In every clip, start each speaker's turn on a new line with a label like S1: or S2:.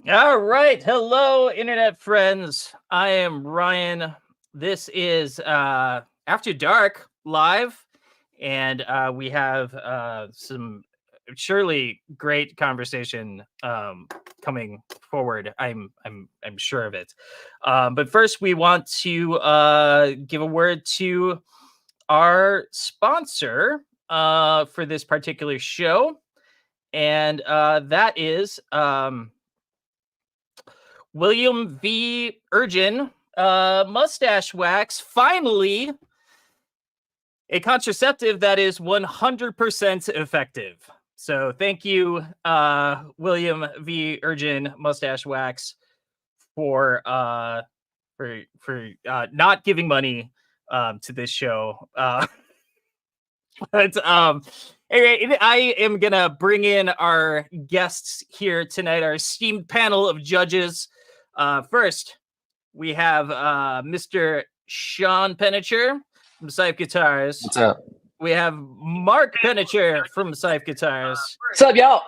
S1: All right. Hello, internet friends. I am Ryan. This is After Dark live, and we have some surely great conversation coming forward. I'm sure of it. But first, we want to give a word to our sponsor for this particular show, and that is William V. Urgin mustache wax. Finally, a contraceptive that is 100% effective. So thank you, William V. Urgin mustache wax, for not giving money to this show. But anyway, I am gonna bring in our guests here tonight, our esteemed panel of judges. First, we have Mr. Sean Pennicher from Scythe Guitars.
S2: What's up?
S1: We have Mark Pennicher from Scythe Guitars.
S3: What's up, y'all?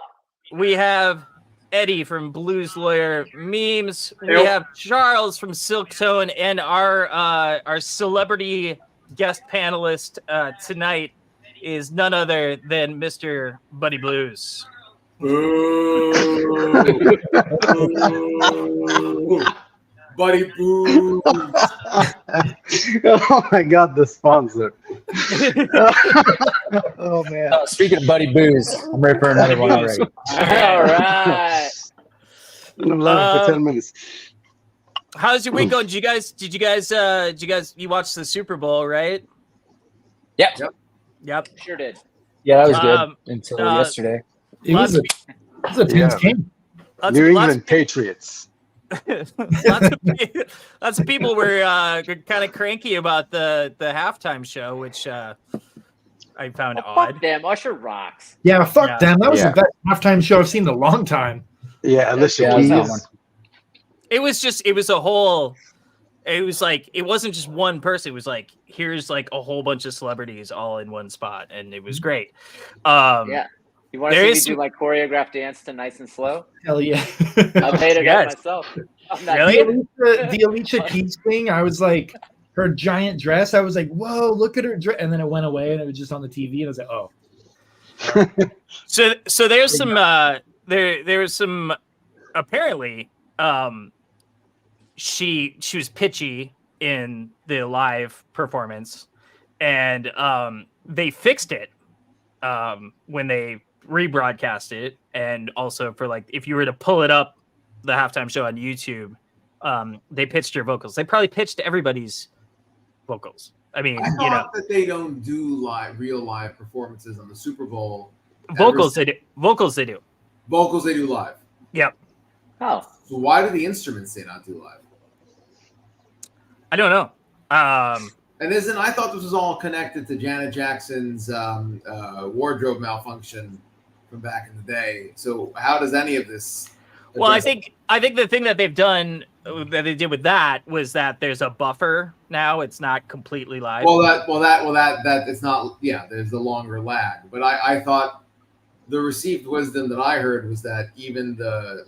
S1: We have Eddie from Blues Lawyer Memes. We
S3: Yep.
S1: have Charles from Silktone, and our celebrity guest panelist tonight is none other than Mr. Buddy Blues.
S4: Boo. Boo. Buddy Boo.
S5: Oh my God, the sponsor. Oh man.
S2: Speaking of Buddy Booze, I'm ready for another one already.
S3: All right.
S5: I'm live for 10 minutes.
S1: How's your week going? Did you guys watch the Super Bowl, right?
S2: Yep.
S1: Yep.
S3: Sure did.
S2: Yeah, that was good until
S1: uh,
S2: yesterday.
S6: It was a tense game.
S5: New England Patriots.
S1: Lots of people were kind of cranky about the halftime show, which I found odd.
S3: Fuck them. Usher rocks.
S6: Yeah, fuck
S1: Yeah.
S6: them. That was
S5: Yeah.
S6: the best halftime show I've seen in a long time.
S5: Yeah, Alicia
S2: Yeah,
S5: Keys.
S2: that one.
S1: It was a whole. It was like it wasn't just one person. It was like here's like a whole bunch of celebrities all in one spot, and it was great.
S3: Yeah. You want to
S1: there
S3: see me
S1: is
S3: do like choreographed dance to Nice and Slow?
S6: Hell yeah.
S3: I made it
S1: Yes.
S3: up myself. I'm not
S1: Really?
S6: The Alicia Keys thing, I was like, her giant dress, I was like, whoa, look at her dress. And then it went away and it was just on the TV. And I was like, oh.
S1: So there's some there was some apparently she was pitchy in the live performance, and they fixed it when they rebroadcast it, and also for like if you were to pull it up the halftime show on YouTube, they pitched her vocals. They probably pitched everybody's vocals. I mean,
S4: I
S1: you know,
S4: thought that they don't do real live performances on the Super Bowl.
S1: vocals they do. Vocals they do.
S4: Vocals they do live.
S1: Yep.
S3: Oh,
S4: So why do the instruments they not do live?
S1: I don't know.
S4: And I thought this was all connected to Janet Jackson's wardrobe malfunction from back in the day. So how does any of this?
S1: Well, I
S4: address-
S1: think the thing that they've done that they did with that was that there's a buffer now. It's not completely live.
S4: that it's not. Yeah, there's the longer lag. But I thought the received wisdom that I heard was that even the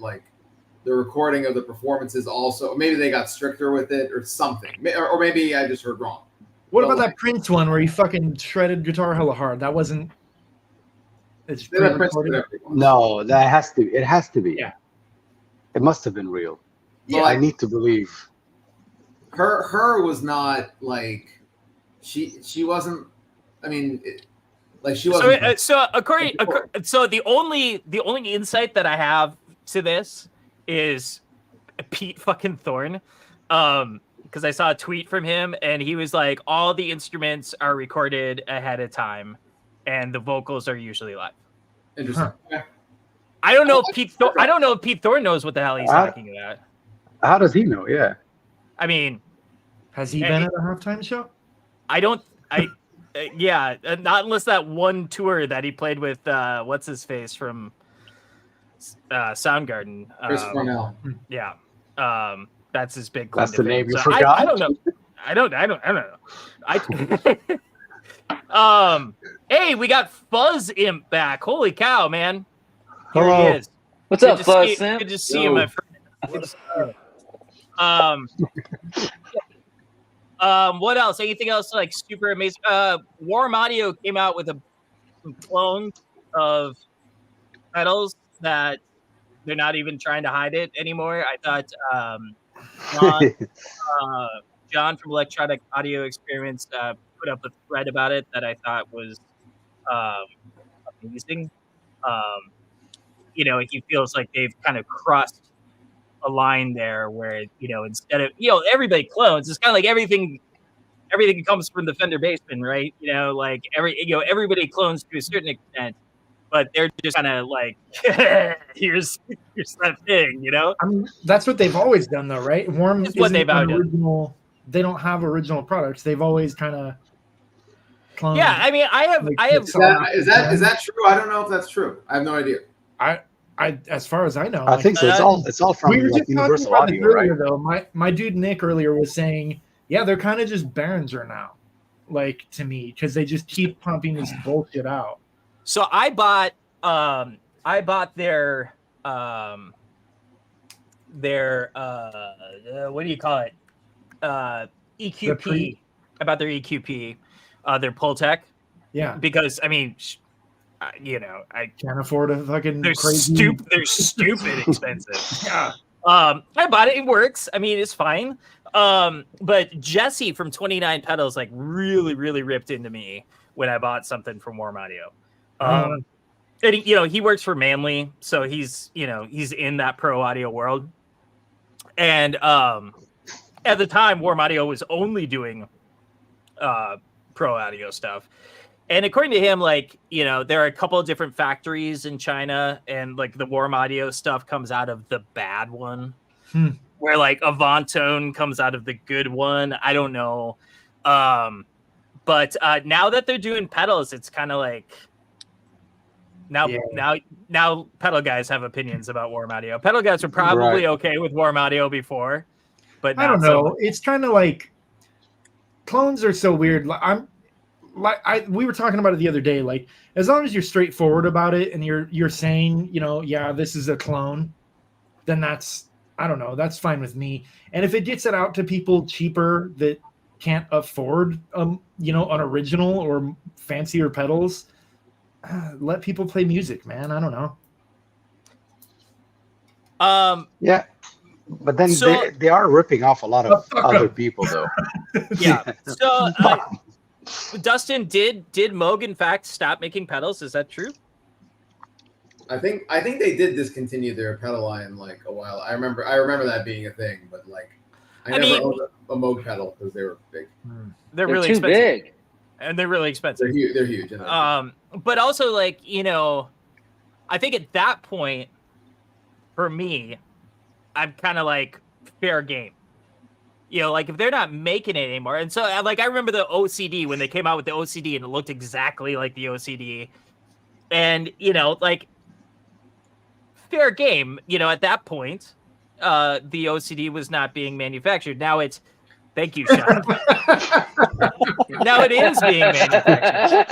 S4: recording of the performances also maybe they got stricter with it or something, or maybe I just heard wrong.
S6: What
S4: Well,
S6: about that Prince one where he fucking shredded guitar hella hard? That wasn't. It's
S4: They let Prince do
S6: pre-recorded.
S4: everything.
S5: No, that has to. It has to be.
S6: Yeah.
S5: It must have been real.
S4: Yeah,
S5: I need to believe.
S4: her was not like she wasn't. I mean, she wasn't.
S1: So so the only insight that I have to this is Pete fucking Thorne, because I saw a tweet from him and he was like, all the instruments are recorded ahead of time, and the vocals are usually live.
S4: Interesting. Yeah.
S1: I don't know if Pete Thorne knows what the hell he's talking about.
S5: How does he know? Yeah.
S1: I mean,
S6: Has he
S1: Hey.
S6: been at a halftime show?
S1: Yeah, not unless that one tour that he played with what's his face from Soundgarden.
S4: Chris Cornell.
S1: Yeah, that's his big. claim
S5: That's
S1: to
S5: the
S1: fame.
S5: name you
S1: So
S5: forgot?
S1: I don't know. I don't know. Hey, we got Fuzz Imp back. Holy cow, man! Here
S5: Hello.
S1: he is.
S3: what's
S1: Good
S3: up,
S1: to
S3: Fuzz
S1: see-
S3: Simp?
S1: Good to see
S4: Yo.
S1: you, my friend. What else? Anything else like super amazing? Warm Audio came out with some clones of pedals that they're not even trying to hide it anymore. I thought John from Electronic Audio Experiments put up a thread about it that I thought was amazing. He feels like they've kind of crossed a line there where, instead of, everybody clones, it's kind of like everything comes from the Fender Bassman, right? Everybody clones to a certain extent, but they're just kind of like, here's that thing,
S6: I mean, that's what they've always done, though, right? Warm
S1: is what they've always
S6: done. They don't have original products. They've always kind of cloned.
S1: Yeah, I mean, I have.
S4: Is that true? I don't know if that's true. I have no idea.
S6: I as far as I know,
S5: I think so. It's all from Universal Audio, right?
S6: Though my dude Nick earlier was saying, yeah, they're kind of just Behringer now, like, to me, because they just keep pumping this bullshit out.
S1: So I bought their what do you call it? EQP. About their EQP, their Pultec.
S6: Yeah,
S1: because I mean, I
S6: can't afford a fucking.
S1: They're
S6: crazy...
S1: They're stupid expensive. Yeah. I bought it. It works. I mean, it's fine. But Jesse from 29 Pedals really, really ripped into me when I bought something from Warm Audio. And he works for Manley, so he's in that pro audio world. And at the time, Warm Audio was only doing pro audio stuff. And according to him, there are a couple of different factories in China, and the Warm Audio stuff comes out of the bad one, where Avantone comes out of the good one. I don't know. But now that they're doing pedals, it's kind of now pedal guys have opinions about Warm Audio. Pedal guys were probably okay with Warm Audio before, but
S6: I don't know. It's kind of like clones are so weird. We were talking about it the other day. Like, as long as you're straightforward about it and you're saying, yeah, this is a clone, then that's fine with me. And if it gets it out to people cheaper that can't afford an original or fancier pedals, let people play music, man. I don't know.
S5: Yeah, but then they are ripping off a lot of other people, though.
S1: Yeah. So Dustin, did Moog in fact stop making pedals? Is that true?
S4: I think they did discontinue their pedal line a while. I remember that being a thing, but I never owned a Moog pedal because they were big.
S1: They're really
S3: too
S1: expensive.
S3: big.
S1: And they're really expensive.
S4: They're huge.
S1: But also I think at that point, for me, I'm kind of fair game. If they're not making it anymore. And so I remember the OCD when they came out with the OCD and it looked exactly like the OCD. And, fair game, at that point, the OCD was not being manufactured. Now it's, thank you, Sean. Now it is being manufactured.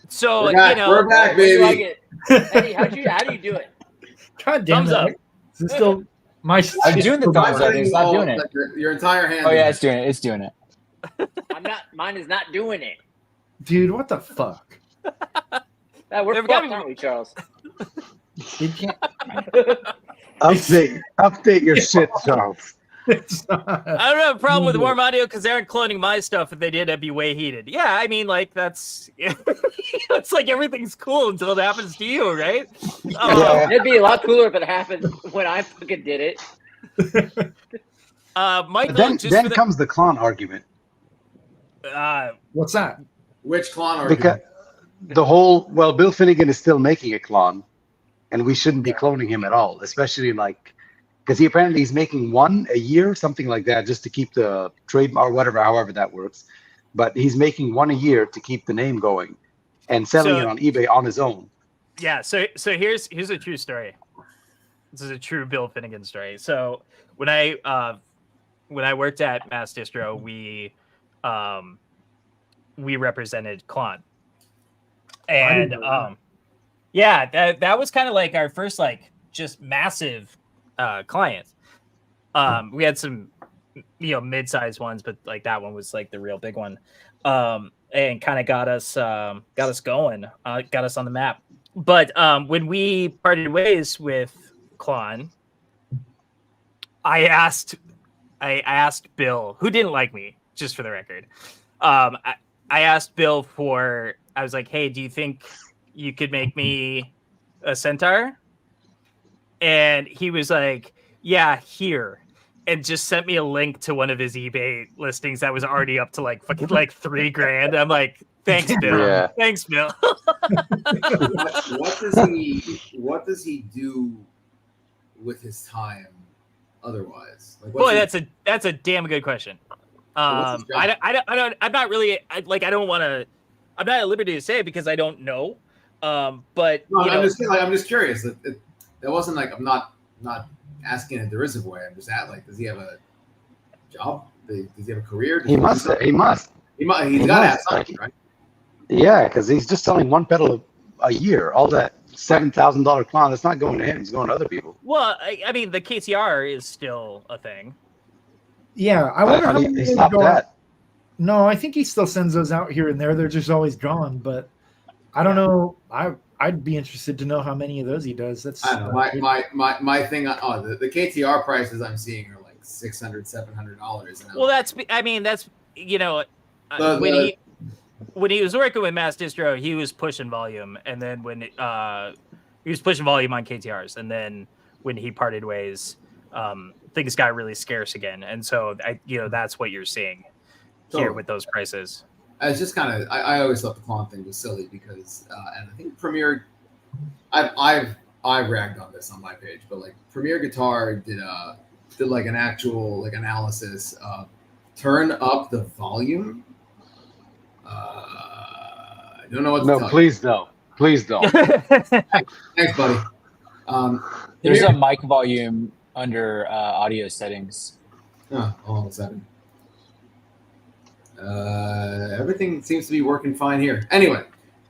S1: So,
S4: we're back, baby.
S3: Eddie, how do you do it?
S6: God damn, thumbs up. Is it still my?
S2: I'm doing the thumbs up. It's not doing it.
S4: Your entire hand.
S2: Oh yeah, it's doing it. It's doing it.
S3: I'm not. Mine is not doing it.
S6: Dude, what the fuck?
S3: We're fucked, aren't we, Charles?
S6: You can't
S5: update your shit, Charles.
S1: I don't have a problem with Warm Audio because they aren't cloning my stuff. If they did, I'd be way heated. Yeah, I mean, that's it's everything's cool until it happens to you, right?
S3: It'd be a lot cooler if it happened when I fucking did it.
S1: Michael,
S5: then comes the clone argument.
S6: What's that?
S4: Which clone argument?
S5: Because Bill Finnegan is still making a clone, and we shouldn't be cloning him at all, especially because he's making one a year, something like that, just to keep the trademark or whatever, however that works. But he's making one a year to keep the name going and selling it on eBay on his own.
S1: Yeah. So here's a true story. This is a true Bill Finnegan story. So when I worked at Mass Distro, we represented Klon. And Yeah, that was kind of like our first like just massive client. We had some mid-sized ones, but like that one was like the real big one. And kind of got us going, got us on the map. But when we parted ways with Klon, I asked Bill, who didn't like me, just for the record. I asked Bill I was like, hey, do you think you could make me a centaur? And he was like, yeah, here. And just sent me a link to one of his eBay listings that was already up to like fucking like $3,000. I'm like, thanks, Bill.
S5: Yeah.
S1: Thanks, Bill.
S4: what does he do with his time otherwise? Like,
S1: Boy, that's a damn good question.
S4: What's his job?
S1: I'm not really I'm not at liberty to say it because I don't know. But
S4: No,
S1: you know,
S4: I'm just curious. It wasn't like I'm not asking in a derisive way. I'm just at like, does he have a job? Does he have a career?
S5: He must.
S4: He's got to have something, right?
S5: Yeah, because he's just selling one pedal a year. All that $7,000 clown, that's not going to him. He's going to other people.
S1: well, I mean, the KTR is still a thing.
S6: Yeah, I wonder how
S5: He
S6: many
S5: stopped
S6: go
S5: that.
S6: No, I think he still sends those out here and there. They're just always gone, but I don't know. I'd be interested to know how many of those he does. That's
S4: I don't know. My thing. The KTR prices I'm seeing are like $600, $700.
S1: Well, that's when he was working with Mass Distro, he was pushing volume, and then when he was pushing volume on KTRs, and then when he parted ways, things got really scarce again, and so that's what you're seing here with those prices.
S4: It's just kind of I always thought the Klon thing was silly because and I think Premier, I've ragged on this on my page, but like Premier Guitar did like an actual like analysis turn up the volume. I don't know what to tell you.
S5: Please don't. Please don't.
S4: Thanks, buddy.
S2: There's
S4: Premier-
S2: a mic volume under audio settings.
S4: Oh, all of a sudden. Everything seems to be working fine here. Anyway,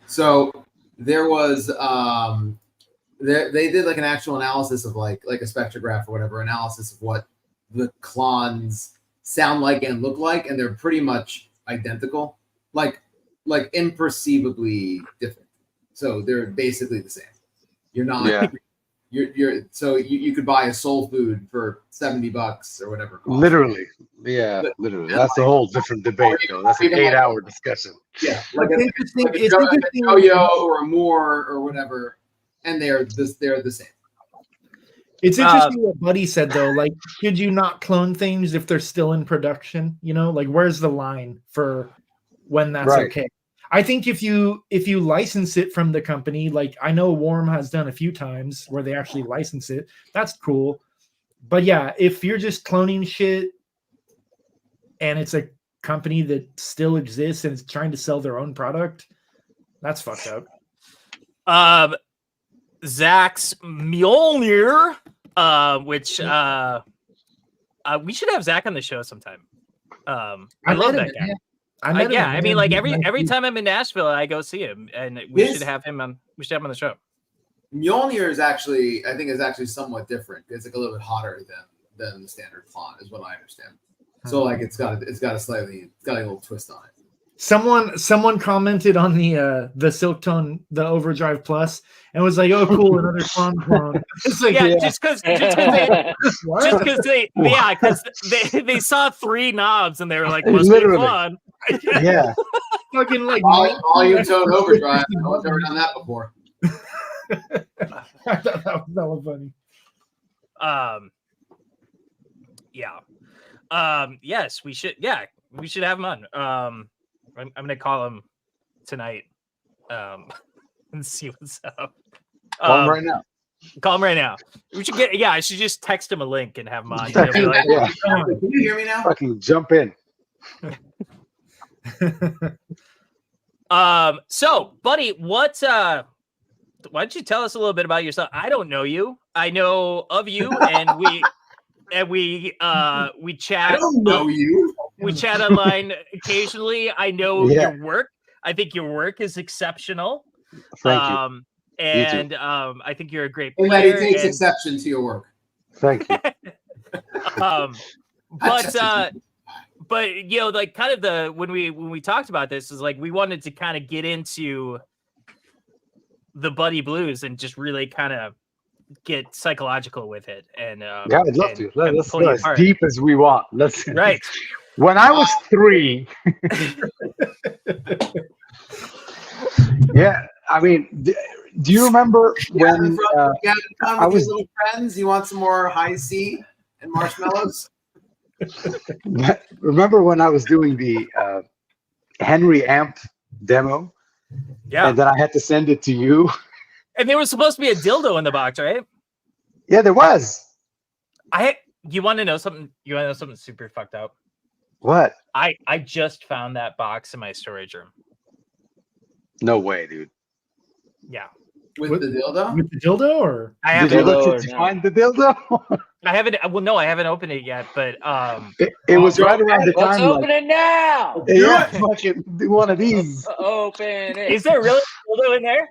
S4: so there was they did like an actual analysis of like a spectrograph or whatever analysis of what the Klons sound like and look like, and they're pretty much identical, like imperceivably different. So they're basically the same. You're not.
S5: Yeah.
S4: You're so you could buy a Soul Food for $70 or whatever. it costs.
S5: Literally. Yeah, literally. That's a whole different debate, though. That's an 8-hour discussion.
S4: Yeah, like
S6: It's
S4: a
S6: interesting.
S4: like a
S6: It's
S4: Jo-
S6: interesting.
S4: a Yo-Yo or a Moore or whatever, and they're the same.
S6: It's interesting what Buddy said though. Like, could you not clone things if they're still in production? Like, where's the line for when that's
S5: Right.
S6: okay? I think if you license it from the company, like I know Warm has done a few times where they actually license it, that's cool. But yeah, if you're just cloning shit and it's a company that still exists and is trying to sell their own product, that's fucked up.
S1: Zach's Mjolnir, which we should have Zach on the show sometime. I love that guy. I mean, like every time I'm in Nashville, I go see him, and we should have him on. We should have him on the show.
S4: Mjolnir is actually somewhat different. It's like a little bit hotter than the standard Klon, is what I understand. So like it's got a little twist on it.
S6: Someone commented on the Silktone, the Overdrive Plus, and was like, "Oh, cool, another clone." It's like,
S1: just because they saw 3 knobs and they were like, "Must be Klon."
S5: Yeah.
S6: Fucking like
S4: Volume tone overdrive. I've never done that before.
S6: I thought that was funny.
S1: Yes, we should. Yeah, we should have him on. I'm gonna call him tonight, and see what's up.
S5: Call him right now.
S1: Call him right now. We should get. Yeah, I should just text him a link and have him on. He'll be like,
S5: Yeah.
S4: Can you hear me now?
S5: Fucking jump in.
S1: So, buddy, why don't you tell us a little bit about yourself? I don't know you. I know of you, and we chat.
S4: I don't know you.
S1: We chat online occasionally. I know
S5: Yeah.
S1: your work. I think your work is exceptional.
S5: Thank you.
S1: and I think you're a great
S4: And that he
S1: player.
S4: takes
S1: and,
S4: exception to your work.
S5: Thank you.
S1: But you know, like kind of when we talked about this is like we wanted to kind of get into the Buddy Blues and just really kind of get psychological with it. And
S5: Yeah, I'd love to.
S1: and
S5: Let's
S1: pull
S5: go
S1: you
S5: as
S1: apart.
S5: deep as we want. Let's
S1: Right.
S5: When I was 3, yeah, I mean, do you remember when
S4: Gavin, come
S5: I
S4: with
S5: was-
S4: your little friends? You want some more high C and marshmallows?
S5: remember when I was doing the Henry amp demo,
S1: Yeah.
S5: and then I had to send it to you?
S1: And there was supposed to be a dildo in the box, right?
S5: Yeah, there was.
S1: You want to know something? You want to know something super fucked up?
S5: What?
S1: I just found that box in my storage room.
S5: No way, dude.
S1: Yeah.
S4: With
S6: What-
S4: the dildo?
S6: With the dildo, or
S1: I
S5: Did
S1: haven't
S5: you,
S3: dildo or
S5: did you
S3: no?
S5: find the dildo?
S1: I haven't no, I haven't opened it yet, but
S5: It was right around the
S3: Let's
S5: time.
S3: open it now.
S5: Yeah, fucking do one of these.
S3: Open it.
S1: is there really a dildo in there?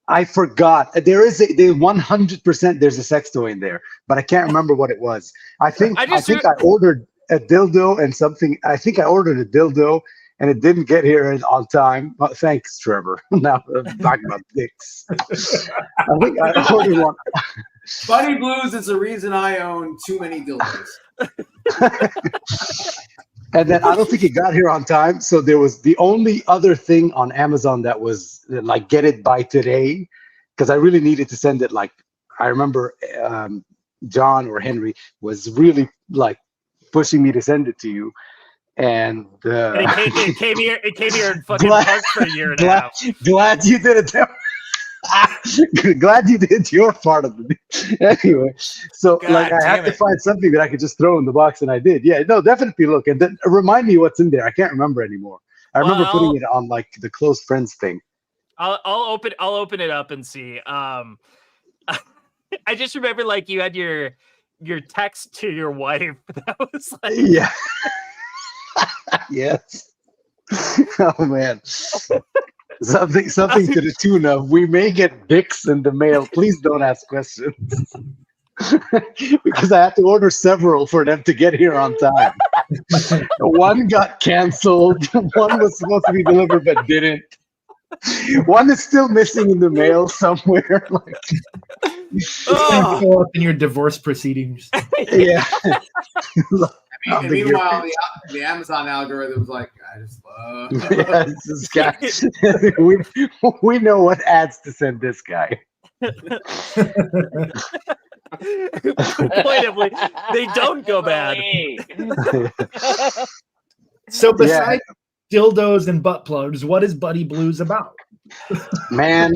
S5: I forgot. There 100%. There's a sex toy in there, but I can't remember what it was. I think
S1: I
S5: I
S1: just
S5: think I ordered a dildo and something. I think I ordered a dildo and it didn't get here on time. Thanks, Trevor. Now I'm talking about dicks. I think I ordered one.
S4: Buddy Blues is the reason I own too many dildos.
S5: And then I don't think it got here on time. So there was the only other thing on Amazon that was like, get it by today. Because I really needed to send it. Like, I remember John or Henry was really like pushing me to send it to you. And
S1: And it came here and fucking
S5: Glad-
S1: parked for a year and a half.
S5: glad you did it. Glad you did your part of it. Anyway, so
S1: God
S5: like I had
S1: damn
S5: to
S1: it.
S5: find something that I could just throw in the box, and I did. Yeah, no, definitely look and then remind me what's in there. I can't remember anymore. I remember
S1: Well,
S5: putting it on like the close friends thing.
S1: I'll open it up and see. I just remember like you had your text to your wife that was like
S5: Yeah. Yes. Oh man. Something to the tune of, we may get dicks in the mail. Please don't ask questions. Because I had to order several for them to get here on time. One got canceled. One was supposed to be delivered but didn't. One is still missing in the mail somewhere. Like,
S1: oh,
S6: show up in your divorce proceedings.
S5: yeah.
S4: And meanwhile, the Amazon algorithm was like, I just love.
S5: Yeah, this guy. we know what ads to send this guy.
S1: pointedly, they don't go bad.
S6: So besides dildos and butt plugs, what is Buddy Blues about?
S5: Man,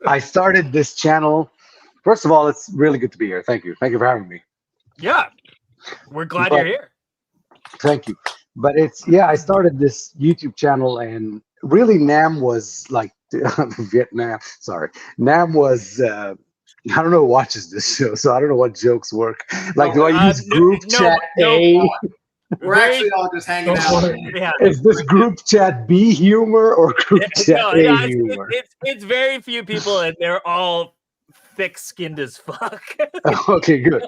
S5: I started this channel. First of all, it's really good to be here. Thank you. Thank you for having me.
S1: Yeah, we're glad you're here.
S5: Thank you. But I started this YouTube channel, and really Nam was like Vietnam. Sorry. Nam was I don't know who watches this show, so I don't know what jokes work. Like, do I use group chat A?
S4: We're actually all just hanging out.
S1: Yeah.
S5: Is this group chat B humor or group chat
S1: No,
S5: A
S1: it's,
S5: humor?
S1: it's very few people, and they're all thick-skinned as fuck.
S5: Okay, good.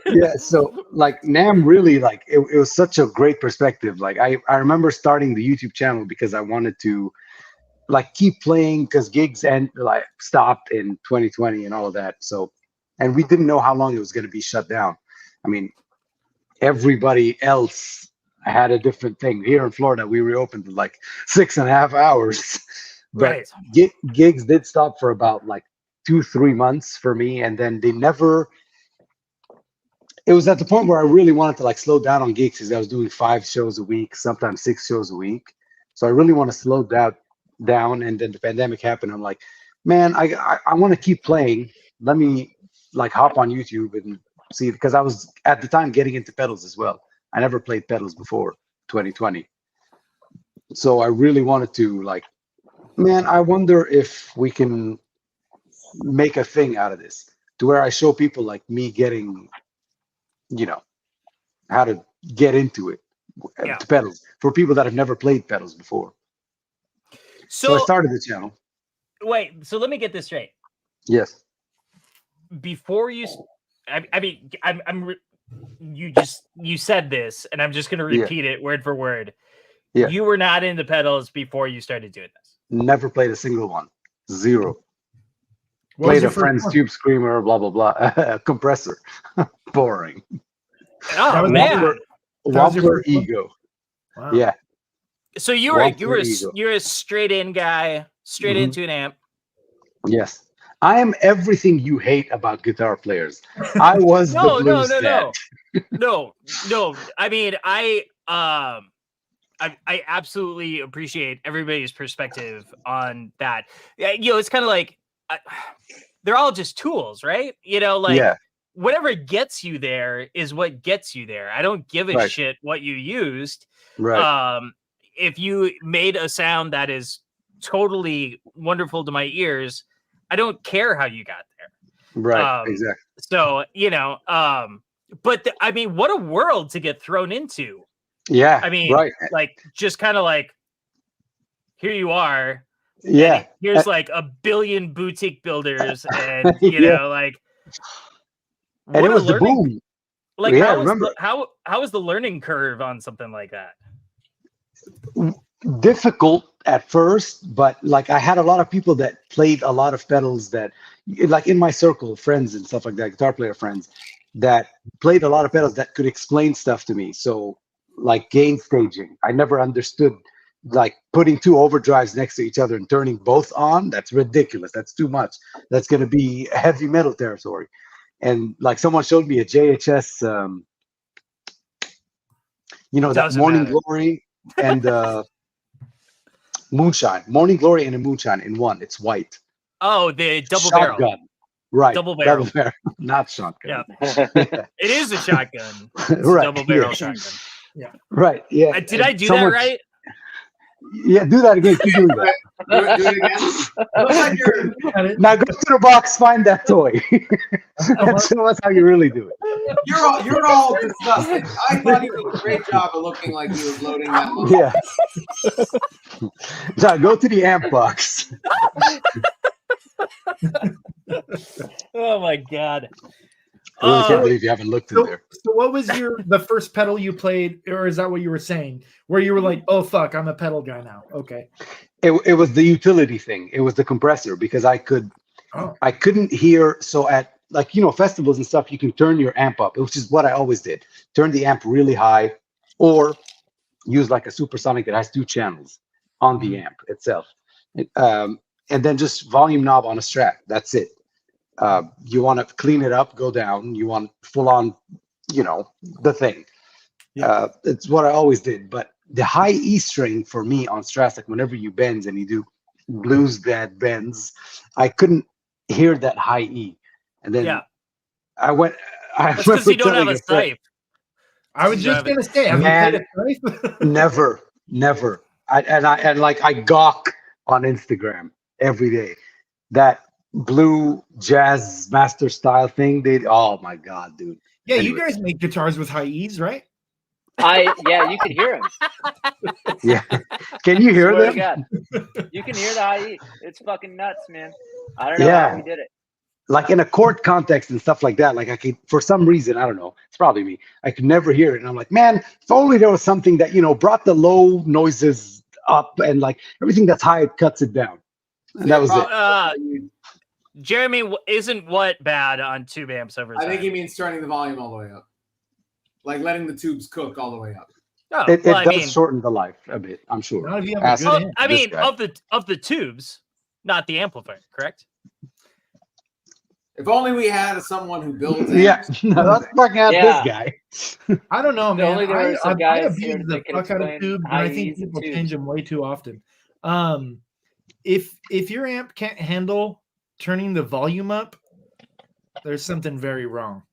S5: Yeah, so like Nam really like it was such a great perspective. Like I remember starting the YouTube channel because I wanted to like keep playing because gigs and like stopped in 2020 and all of that. So, and we didn't know how long it was going to be shut down. I mean, everybody else had a different thing. Here in Florida, we reopened in like 6.5 hours. But
S1: Right.
S5: gigs did stop for about like 2-3 months for me, and then they never. It was at the point where I really wanted to like slow down on gigs because I was doing 5 shows a week, sometimes 6 shows a week. So I really want to slow that down. And then the pandemic happened. I'm like, man, I want to keep playing. Let me like hop on YouTube and see, because I was at the time getting into pedals as well. I never played pedals before 2020. So I really wanted to like, man, I wonder if we can make a thing out of this to where I show people like me getting, you know, how to get into it
S1: Yeah.
S5: to pedals for people that have never played pedals before. So I
S1: So
S5: started the channel.
S1: wait, so let me get this straight.
S5: Yes.
S1: Before you, you said this, and I'm just going to
S5: Yeah.
S1: repeat it word for word.
S5: Yeah.
S1: You were not into pedals before you started doing this.
S5: Never played a single one. Zero.
S6: What was
S5: Played
S6: your
S5: a
S6: first
S5: friend's
S6: one?
S5: tube screamer, blah blah blah. A compressor. Boring.
S1: Oh
S6: was
S1: man!
S6: That was your
S5: Wampler
S6: first one?
S5: ego.
S6: Wow.
S5: Yeah.
S1: So you're
S5: Wampler ego.
S1: a straight in guy, straight
S5: Mhm.
S1: into an amp.
S5: Yes. I am everything you hate about guitar players. I was the blues dad.
S1: No. I mean, I absolutely appreciate everybody's perspective on that. Yeah, it's kind of like they're all just tools, right?
S5: Yeah.
S1: Whatever gets you there is what gets you there. I don't give a
S5: Right.
S1: shit what you used.
S5: Right.
S1: If you made a sound that is totally wonderful to my ears, I don't care how you got there.
S5: Right. Exactly.
S1: So, but I mean, what a world to get thrown into.
S5: Yeah.
S1: I mean,
S5: right.
S1: like, just kind of like, here you are.
S5: Yeah.
S1: And here's like a billion boutique builders, and
S5: Yeah.
S1: like,
S5: And
S1: what
S5: it
S1: a
S5: was the
S1: learning-
S5: boom.
S1: Like,
S5: Yeah,
S1: how is the learning curve on something like that?
S5: Difficult at first, but like I had a lot of people that played a lot of pedals that, like in my circle, friends and stuff like that, guitar player friends that played a lot of pedals that could explain stuff to me. So like gain staging, I never understood like putting two overdrives next to each other and turning both on. That's ridiculous. That's too much. That's going to be heavy metal territory. And like someone showed me a JHS, that
S1: Doesn't
S5: Morning
S1: matter.
S5: Glory and Moonshine, Morning Glory and a Moonshine in one. It's white.
S1: Oh, the double
S5: Shotgun.
S1: barrel.
S5: Right.
S1: Double barrel.
S5: Not shotgun.
S1: Yeah. It is a shotgun. It's a
S5: Right,
S1: double barrel
S5: yeah.
S1: shotgun.
S5: Right. Yeah.
S1: Did I do
S5: Someone-
S1: that right?
S5: Yeah, do that again. Keep doing that.
S4: Do it again. Looks like you're,
S6: Got it.
S5: Now go to the box, find that toy. and show us how you really do it.
S4: you're all disgusting. I thought he did a great job of looking like he was loading that muscle.
S5: Yeah. Now go to the amp box.
S1: Oh my god.
S5: I really can't
S1: Oh,
S5: believe you haven't looked in
S6: So,
S5: there.
S6: so what was the first pedal you played, or is that what you were saying? Where you were like, oh fuck, I'm a pedal guy now. Okay.
S5: It was the utility thing. It was the compressor because I couldn't hear. So at like, festivals and stuff, you can turn your amp up, which is what I always did. Turn the amp really high or use like a supersonic that has 2 channels on the amp itself. And then just volume knob on a Strat. That's it. You want to clean it up, go down. You want full on, the thing.
S6: Yeah.
S5: It's what I always did. But the high E string for me on Strats, like whenever you bends and you do blues that bends, I couldn't hear that high E. And then
S1: yeah.
S5: I
S1: That's because you don't have
S5: telling
S1: a
S5: friend,
S1: scythe.
S6: I was just gonna say, have
S5: Man.
S6: you played a Scythe?
S5: Never. I gawk on Instagram every day. That blue jazz master style thing, oh my god, dude.
S6: Yeah, you
S5: Anyways.
S6: guys make guitars with high E's, right?
S3: Yeah, you can hear him.
S5: Yeah. Can you hear
S3: Swear to
S5: them?
S3: God. You can hear the high E. It's fucking nuts, man. I don't know
S5: Yeah.
S3: how we did it.
S5: Like in a chord context and stuff like that. Like I could, for some reason, I don't know. It's probably me. I could never hear it. And I'm like, man, if only there was something that, brought the low noises up and like everything that's high, it cuts it down. And that was it.
S1: Jeremy, isn't what bad on tube amps over
S4: I think
S1: time?
S4: he means turning the volume all the way up, like letting the tubes cook all the way up.
S1: Oh,
S5: It
S1: well, I
S5: does
S1: mean,
S5: shorten the life a bit, I'm sure.
S6: Not if you have
S5: Ask-
S6: a good amp.
S1: I
S5: this
S1: mean,
S5: guy.
S1: of the tubes, not the amplifier, correct?
S4: If only we had someone who builds.
S5: Yeah,
S4: amps.
S5: no, let's fucking out
S3: Yeah.
S5: this guy.
S6: I don't know, man.
S3: only there were some
S6: I
S3: guys
S6: abuse
S3: here
S6: the
S3: that could
S6: fuck out of
S3: explain
S6: tubes, and
S3: high
S6: I think
S3: E's and
S6: people
S3: tubes.
S6: change them way too often. If your amp can't handle turning the volume up, there's something very wrong.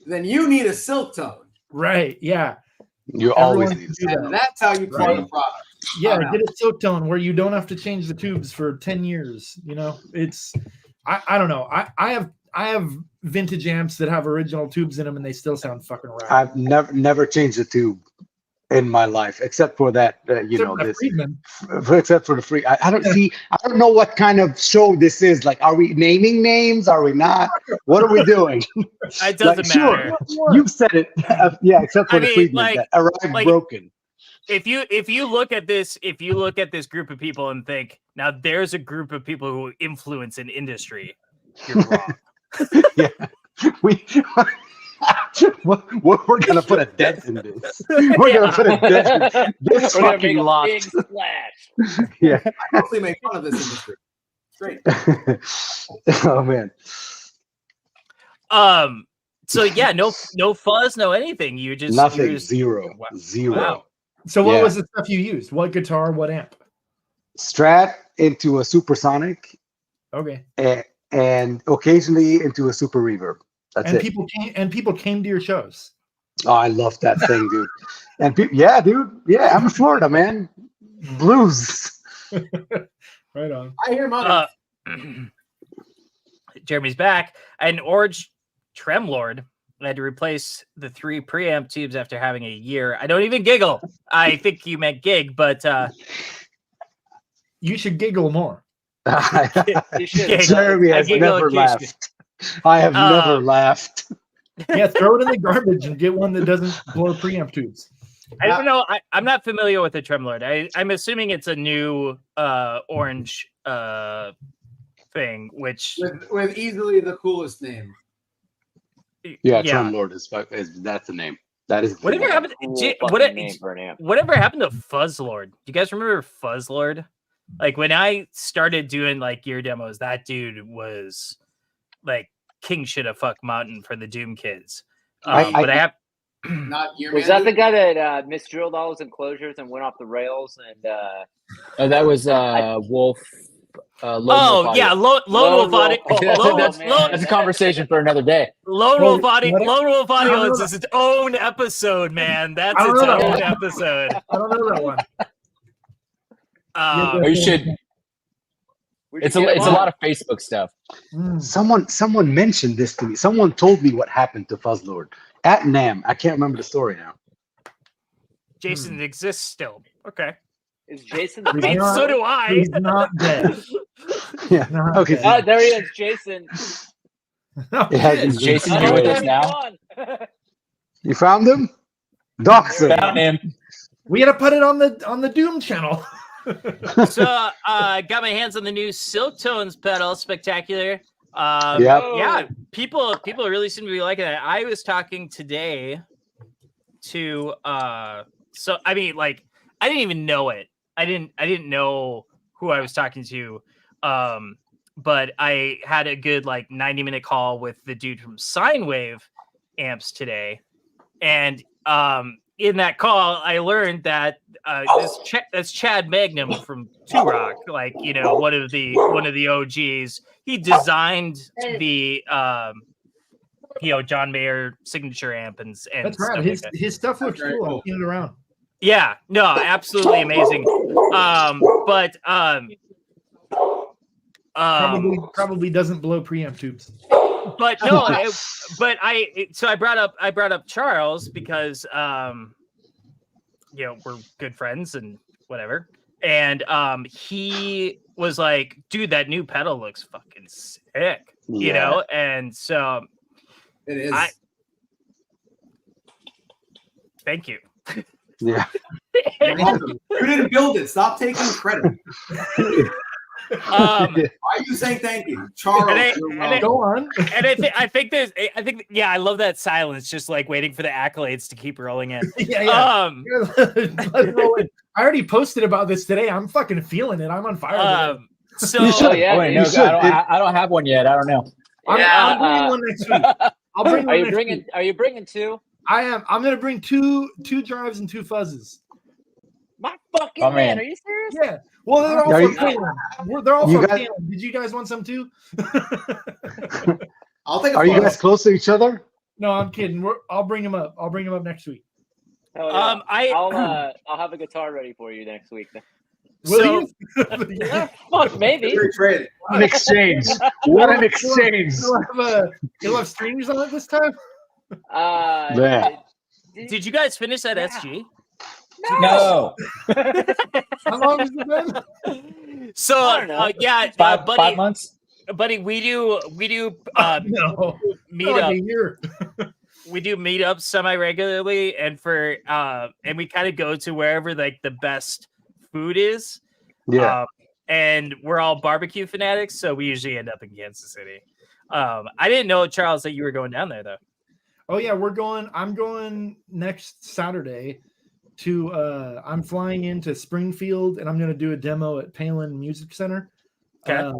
S4: Then you need a silk tone,
S6: Right? Yeah.
S5: You always
S6: Everyone
S5: need
S6: can do
S5: to
S6: that.
S4: and that's how you clone
S6: Right.
S4: the product.
S6: Yeah,
S4: Wow.
S6: get a silk tone where you don't have to change the tubes for 10 years. It's I don't know. I have vintage amps that have original tubes in them and they still sound fucking rad.
S5: I've never changed the tube. in my life, except for that,
S6: Friedman.
S5: except for the free. I don't see. I don't know what kind of show this is. Like, are we naming names? Are we not? What are we doing?
S1: It doesn't
S5: sure,
S1: matter.
S5: you said it. Yeah, except for
S1: I
S5: the
S1: mean,
S5: Friedman
S1: like-
S5: that arrived
S1: like-
S5: broken.
S1: If you look at this group of people and think, now there's a group of people who influence an industry, you're wrong.
S5: Yeah, we're gonna put a dent in this. We're gonna put a dent in this
S3: We're gonna
S5: fucking
S3: make a
S5: lot.
S3: big splash.
S5: Yeah.
S4: I mostly make fun of this industry. Great.
S5: Oh man.
S1: So yeah, no fuzz, no anything. You just
S5: Nothing.
S1: you're just-
S5: Zero.
S1: Wow.
S5: Zero.
S1: Wow.
S6: So what
S5: Yeah.
S6: was the stuff you used? What guitar? What amp?
S5: Strat into a supersonic
S6: Okay.
S5: and occasionally into a super reverb. That's
S6: And
S5: it.
S6: people came to your shows.
S5: Oh, I love that thing, dude. And yeah, dude. Yeah, I'm in Florida, man. Blues.
S6: Right on.
S4: I hear money.
S1: Jeremy's back. An Orange Tremlord had to replace the 3 preamp tubes after having a year. I don't even giggle. I think you meant gig, but
S6: You should giggle more.
S3: You should.
S1: Yeah,
S5: Jeremy
S1: I
S5: has
S1: giggle
S5: never
S1: occasionally.
S5: laughed. I have never laughed.
S6: Yeah, throw it in the garbage and get one that doesn't blow preamp tubes.
S1: I don't know. I'm not familiar with the Tremlord. I'm assuming it's a new orange thing, which
S4: with easily the coolest name.
S5: Yeah, Tremlord is that's the name. That is the
S1: Whatever
S5: name.
S1: happened?
S3: Cool
S1: What
S3: fucking name for an amp.
S1: whatever happened to Fuzzlord? Do you guys remember Fuzzlord? Like when I started doing like gear demos, that dude was like king shit of fuck mountain for the Doom kids. But I have
S4: Not your
S3: Was that the guy that misdrilled all his enclosures and went off the rails? And
S2: That was Wolf. Lone Wolf
S1: yeah,
S2: Audio.
S1: Lone Wolf Audio.
S2: That's a conversation for another day.
S1: Lone Wolf Audio.
S6: What?
S1: Lone Wolf
S6: I don't
S1: Audio
S6: know
S1: is its own episode, man. That's
S6: I don't
S1: its
S6: know that
S1: own
S6: one.
S1: episode.
S6: I don't know that one.
S2: Oh, you should. It's a lot of Facebook stuff.
S6: Mm.
S5: Someone mentioned this to me. Someone told me what happened to Fuzzlord at NAMM. I can't remember the story now.
S1: Jason exists still. Okay.
S3: Is Jason?
S1: I mean,
S6: not-
S1: so do I.
S6: He's not dead.
S5: Yeah.
S6: Not
S5: Okay.
S6: dead.
S3: There he is, Jason.
S6: No,
S5: Yeah,
S6: shit.
S2: Is Jason
S3: Oh,
S2: here with
S3: there
S2: us
S3: he's
S2: now?
S3: gone.
S5: You found him? Doxer.
S2: Found him.
S6: We had to put it on the Doom channel.
S1: So got my hands on the new Silk Tones pedal, spectacular.
S5: Yep.
S1: Yeah, people really seem to be liking it. I was talking today to so I mean, like, I didn't even know it. I didn't know who I was talking to. But I had a good like 90-minute call with the dude from Sinewave amps today. And in that call, I learned that that's Chad Magnum from Two Rock, like, you know, one of the OGs. He designed the John Mayer signature amp and
S6: That's
S1: stuff
S6: right.
S1: like that.
S6: His stuff looks
S4: That's very
S6: cool.
S4: cool.
S6: I've seen it around.
S1: Yeah, no, absolutely amazing.
S6: Probably doesn't blow preamp tubes.
S1: But no, I brought up Charles because we're good friends and whatever. And he was like, dude, that new pedal looks fucking sick. You know? And so
S4: It is.
S1: thank you.
S5: Yeah.
S4: You're welcome. You didn't build it. Stop taking credit. Why are you saying thank you, Charles? You're welcome.
S6: Go on.
S1: And I think I love that silence, just like waiting for the accolades to keep rolling in.
S6: Yeah. Let's roll it. I already posted about this today. I'm fucking feeling it. I'm on fire. today.
S1: So
S5: You should.
S3: yeah,
S2: Oh, wait, no,
S5: You should.
S2: I don't have one yet. I don't know.
S6: I'm bringing one next week. I'll bring one
S3: Are you
S6: next
S3: bringing?
S6: week.
S3: Are you bringing two?
S6: I am. I'm gonna bring two drives and two fuzzes.
S3: My fucking
S2: Oh,
S3: man.
S2: man.
S3: Are you serious?
S6: Yeah. Well, they're all
S5: Are
S6: from
S5: you-
S6: Canon. They're all
S5: You
S6: from
S5: guys-
S6: Canon. Did you guys want some too?
S4: I'll take a
S5: Are you
S4: photo.
S5: guys close to each other?
S6: No, I'm kidding. I'll bring them up. I'll bring them up next week.
S3: Hell yeah.
S1: I
S3: I'll have a guitar ready for you next week. Then.
S6: Will
S1: So-
S6: you?
S3: Yeah, fuck, maybe.
S4: Free trade.
S5: An exchange. What an exchange.
S6: You'll have strings on it this time.
S5: Yeah.
S1: did you guys finish that
S3: Yeah.
S1: SG?
S2: No.
S6: How long has it been?
S1: So
S3: I don't know.
S1: yeah,
S2: Five
S1: buddy,
S2: months?
S1: buddy, we do
S6: No,
S1: meet
S6: like
S1: up.
S6: a year.
S1: We do meetups semi-regularly, and and we kind of go to wherever like the best food is.
S5: Yeah.
S1: And we're all barbecue fanatics, so we usually end up in Kansas City. I didn't know, Charles, that you were going down there though.
S6: Oh yeah, I'm going next Saturday to I'm flying into Springfield and I'm gonna do a demo at Palin Music Center.
S1: Okay.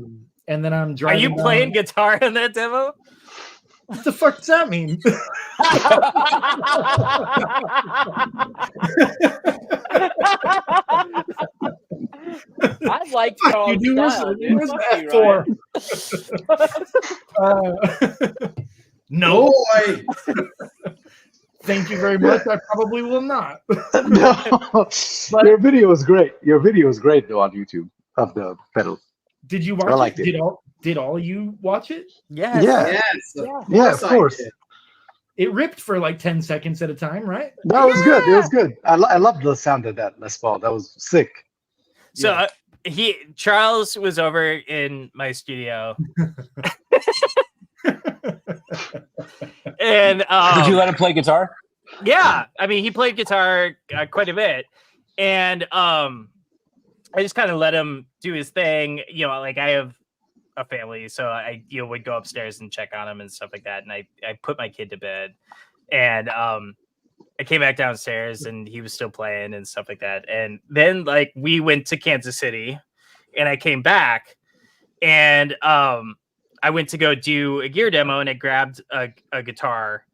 S6: And then I'm
S1: Are
S6: driving.
S1: you playing guitar in that demo?
S6: What the fuck does that mean?
S3: I like
S6: Fuck
S3: Charles'
S6: you, dude.
S3: style, dude.
S6: Where's
S3: Fuck
S6: that
S3: you,
S6: for? No.
S4: Boy.
S6: Thank you very much. I probably will not.
S5: No. Your video was great. Your video was great though on YouTube of the pedal.
S6: Did you watch
S5: I liked
S6: it?
S5: it.
S6: Did all you watch it?
S1: Yes.
S5: Yeah.
S4: Yes.
S5: Yeah, of
S4: I
S5: course.
S4: did.
S6: It ripped for like 10 seconds at a time, right?
S5: That was good. It was good. I loved the sound of that Les Paul. That was sick.
S1: So Charles was over in my studio, and
S2: Did you let him play guitar?
S1: yeah, I mean, he played guitar quite a bit, and I just kind of let him do his thing. You know, like I have a family, so I would go upstairs and check on him and stuff like that. And I put my kid to bed, and I came back downstairs and he was still playing and stuff like that. And then like we went to Kansas City, and I came back, and I went to go do a gear demo, and I grabbed a guitar,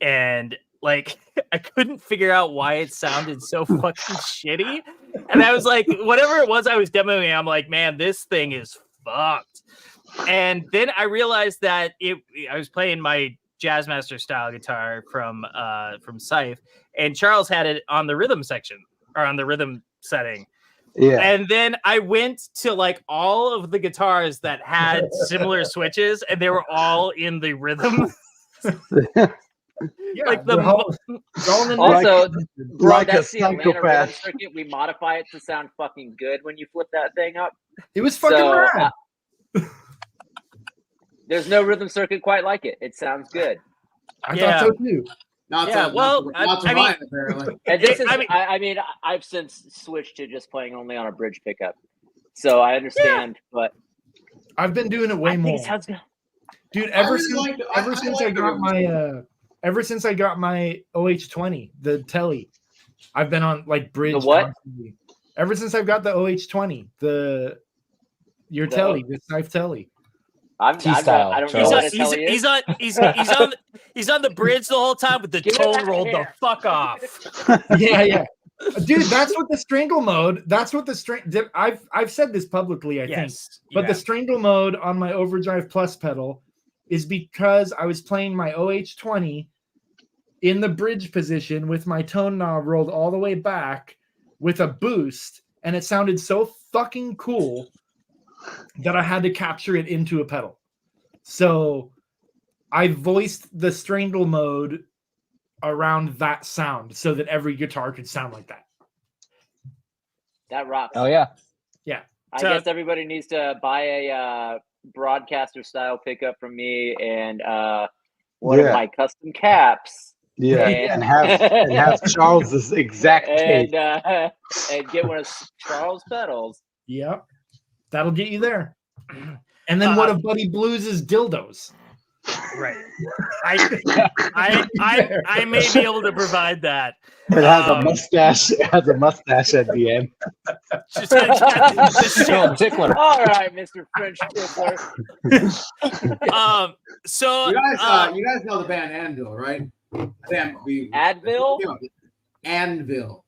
S1: and like I couldn't figure out why it sounded so fucking shitty. And I was like, whatever it was I was demoing, I'm like, man, this thing is fucked. And then I realized that I was playing my Jazzmaster style guitar from Scythe, and Charles had it on the rhythm section or on the rhythm setting.
S5: Yeah.
S1: And then I went to like all of the guitars that had similar switches, and they were all in the rhythm.
S6: Yeah,
S1: Like
S6: they're all in the
S3: Also, bro,
S5: like a
S3: that's the Atlanta rhythm
S5: psychopath.
S3: circuit. We modify it to sound fucking good when you flip that thing up.
S6: It was fucking
S3: So,
S6: rad.
S3: There's no rhythm circuit quite like it. It sounds good.
S6: I
S1: Yeah.
S6: thought so too.
S4: Not
S1: Yeah,
S4: to,
S1: well,
S4: not to
S1: I mean-
S4: Ryan, apparently.
S3: And this is,
S1: I mean-
S3: I've since switched to just playing only on a bridge pickup. So I understand, but
S6: I've been doing it way
S3: I
S6: more.
S3: think it sounds good.
S6: Dude,
S4: I really
S6: ever since I got my OH20, the Telly, I've been on like bridge.
S3: The what?
S6: constantly. Ever since I've got the OH20, your
S3: The-
S6: Telly, the Scythe Telly.
S2: T-style,
S3: I don't know
S1: He's
S2: Charles.
S1: on,
S3: what to tell you.
S1: he's on the bridge the whole time with the
S3: Give it
S1: tone
S3: back
S1: rolled the
S3: here.
S1: fuck off.
S6: Yeah. Dude, that's what the strangle mode. That's what the string. I've said this publicly, I think.
S1: Yes,
S6: But the strangle mode on my Overdrive Plus pedal is because I was playing my OH20 in the bridge position with my tone knob rolled all the way back with a boost, and it sounded so fucking cool that I had to capture it into a pedal. So I voiced the strangle mode around that sound so that every guitar could sound like that.
S3: That rocks.
S2: Oh yeah.
S3: I
S1: So-
S3: guess everybody needs to buy a broadcaster style pickup from me and one of
S5: Yeah.
S3: my custom caps.
S5: Yeah.
S3: And-
S5: And have Charles's exact tape.
S3: and get one of Charles pedals.
S6: Yep. That'll get you there. And then one of Buddy Blues's dildos.
S1: Right. I may be able to provide that.
S5: It has a mustache. It has a mustache at the end.
S2: Still tickler.
S3: All right, Mr. French Tickler.
S1: So
S4: You guys know the band Anvil, right?
S3: Advil?
S4: Anvil.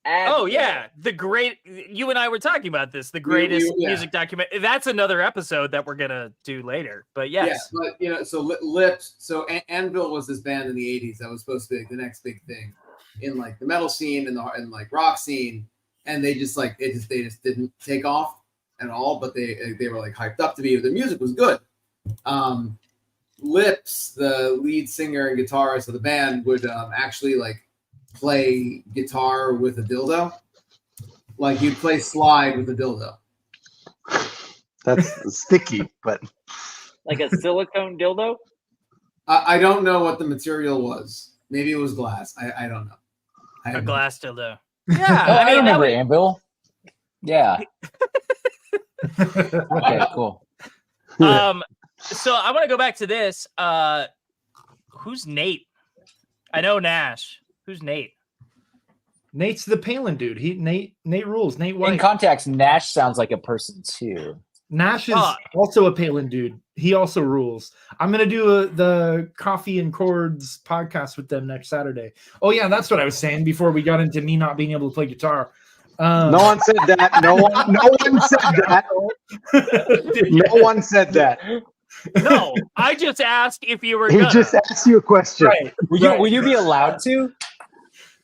S1: oh yeah, the great. You and I were talking about this. The greatest
S4: yeah.
S1: music document. That's another episode that we're gonna do later. But yes,
S4: Yeah, but so Lips. So Anvil was this band in the '80s that was supposed to be the next big thing in like the metal scene and like rock scene, and they just didn't take off at all. But they were like hyped up to be. The music was good. Lips, the lead singer and guitarist of the band, would actually like play guitar with a dildo. Like you'd play slide with a dildo.
S5: That's sticky, but
S3: Like a silicone dildo?
S4: I don't know what the material was. Maybe it was glass. I don't know.
S1: A glass dildo.
S2: Oh,
S1: Yeah,
S2: I,
S1: I mean, that
S2: remember
S1: would-
S2: Anvil. Yeah. Okay, cool.
S1: So I want to go back to this. Who's Nate? I know Nash. Who's Nate?
S6: Nate's the Palin dude. Nate rules. Nate
S2: In
S6: White.
S2: context, Nash sounds like a person too.
S6: Nash is
S1: Oh.
S6: also a Palin dude. He also rules. I'm gonna do the Coffee and Chords podcast with them next Saturday. Oh yeah, that's what I was saying before we got into me not being able to play guitar.
S5: no one said that. No one said that. No one said that.
S1: No, I just asked if you were
S5: He
S1: gonna.
S5: just asked you a question.
S6: Right.
S2: Will you be allowed to?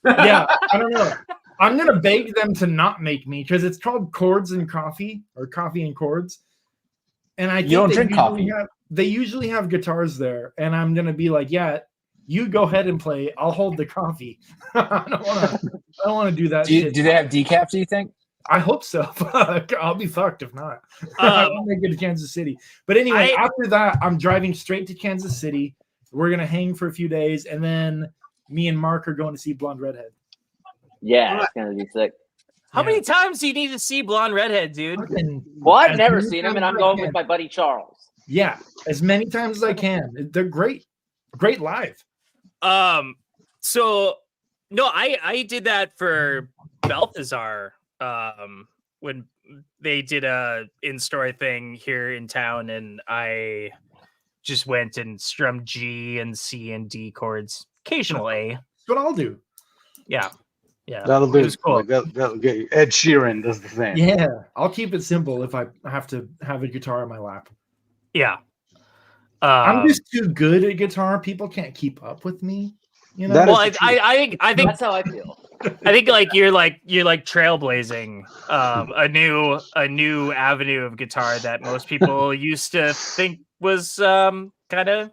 S6: Yeah, I don't know. I'm gonna beg them to not make me because it's called Chords and Coffee or Coffee and Chords, and I think
S2: You don't
S6: they
S2: drink
S6: usually
S2: coffee.
S6: they usually have guitars there, and I'm gonna be like, yeah, you go ahead and play. I'll hold the coffee. I don't want to do that.
S2: Do
S6: shit.
S2: they have decaf, do you think?
S6: I hope so. I'll be fucked if not. I want to get to Kansas City. But anyway, after that, I'm driving straight to Kansas City. We're gonna hang for a few days, and then me and Mark are going to see Blonde Redhead.
S3: Yeah, it's gonna be sick.
S1: How
S6: Yeah.
S1: many times do you need to see Blonde Redhead, dude?
S6: Fucking-
S3: Well, I've
S6: as
S3: never
S6: many
S3: seen him,
S6: times
S3: and I'm
S6: as I
S3: going
S6: can.
S3: with my buddy Charles.
S6: Yeah, as many times as I can. They're great live.
S1: So no, I did that for Balthazar when they did a in-store thing here in town, and I just went and strummed G and C and D chords, occasional A.
S6: That's what I'll do.
S1: Yeah.
S5: That'll do.
S1: It was cool.
S5: Like, that'll get you. Ed Sheeran does the same.
S6: Yeah, I'll keep it simple if I have to have a guitar in my lap.
S1: Yeah.
S6: I'm just too good at guitar. People can't keep up with me. You know.
S5: That
S1: well,
S5: is the
S1: I think
S3: That's how I feel.
S1: I think like you're trailblazing a new avenue of guitar that most people used to think was kind of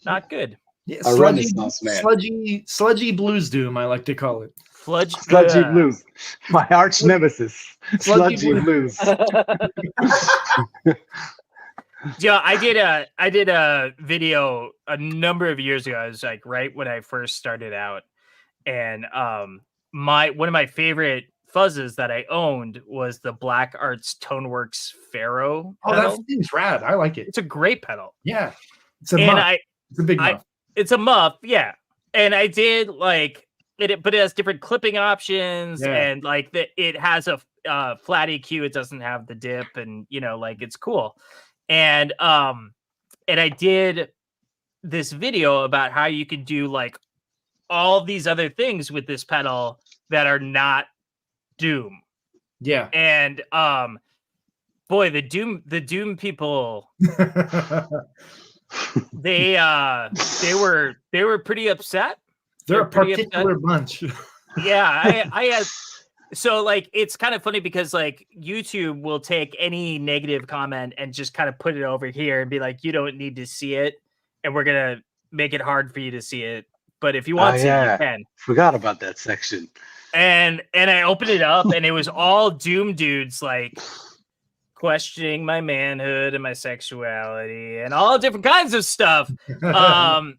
S1: not good.
S6: Yeah,
S5: A Renaissance man.
S6: sludgy blues doom. I like to call it.
S5: Sludgy Blues. My arch nemesis.
S6: Sludgy
S5: Sludgy Blues.
S1: Yeah, I did a video a number of years ago. I was like right when I first started out, and one of my favorite fuzzes that I owned was the Black Arts Toneworks Pharaoh
S6: Oh,
S1: pedal.
S6: that thing's rad. I like it.
S1: It's a great pedal,
S6: Yeah, it's a
S1: and
S6: muff. It's a big muff.
S1: it's a muff, yeah. And I did like it, but it has different clipping options,
S6: Yeah.
S1: and like it has a flat EQ. It doesn't have the dip, and like it's cool. And I did this video about how you can do like all these other things with this pedal that are not Doom.
S6: Yeah.
S1: And boy, the Doom people, they were pretty upset.
S6: They're a
S1: pretty upset.
S6: particular bunch.
S1: Yeah, I had so like it's kind of funny because like YouTube will take any negative comment and just kind of put it over here and be like, you don't need to see it, and we're gonna make it hard for you to see it. But if you want to,
S5: yeah.
S1: you can.
S5: Forgot about that section.
S1: And I opened it up and it was all Doom dudes like questioning my manhood and my sexuality and all different kinds of stuff. And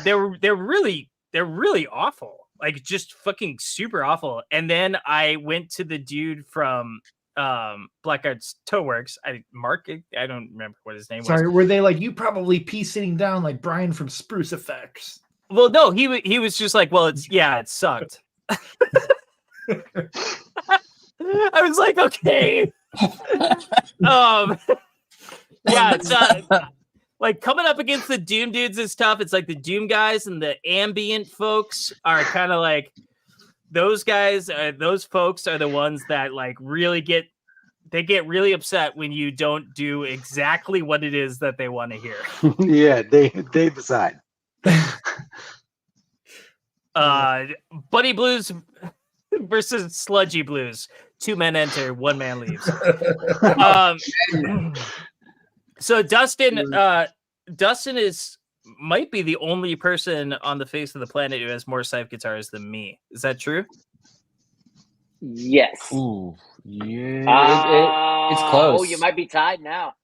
S1: they're really awful. Like just fucking super awful. And then I went to the dude from Black Arts Toneworks. Mark, I don't remember what his name was.
S6: Sorry, were they like you probably pee sitting down like Brian from Spruce Effects?
S1: Well, no, he was just like, well, it sucked. I was like, okay. Yeah, it's like coming up against the Doom dudes is tough. It's like the Doom guys and the ambient folks are kind of like those guys. Those folks are the ones that like really get really upset when you don't do exactly what it is that they want to hear.
S5: Yeah, they decide.
S1: Buddy Blues versus Sludgy Blues. 2 men enter, 1 man leaves. So Dustin is might be the only person on the face of the planet who has more Scythe guitars than me. Is that true?
S3: Yes.
S2: Ooh, yeah. It's close.
S3: Oh, you might be tied now.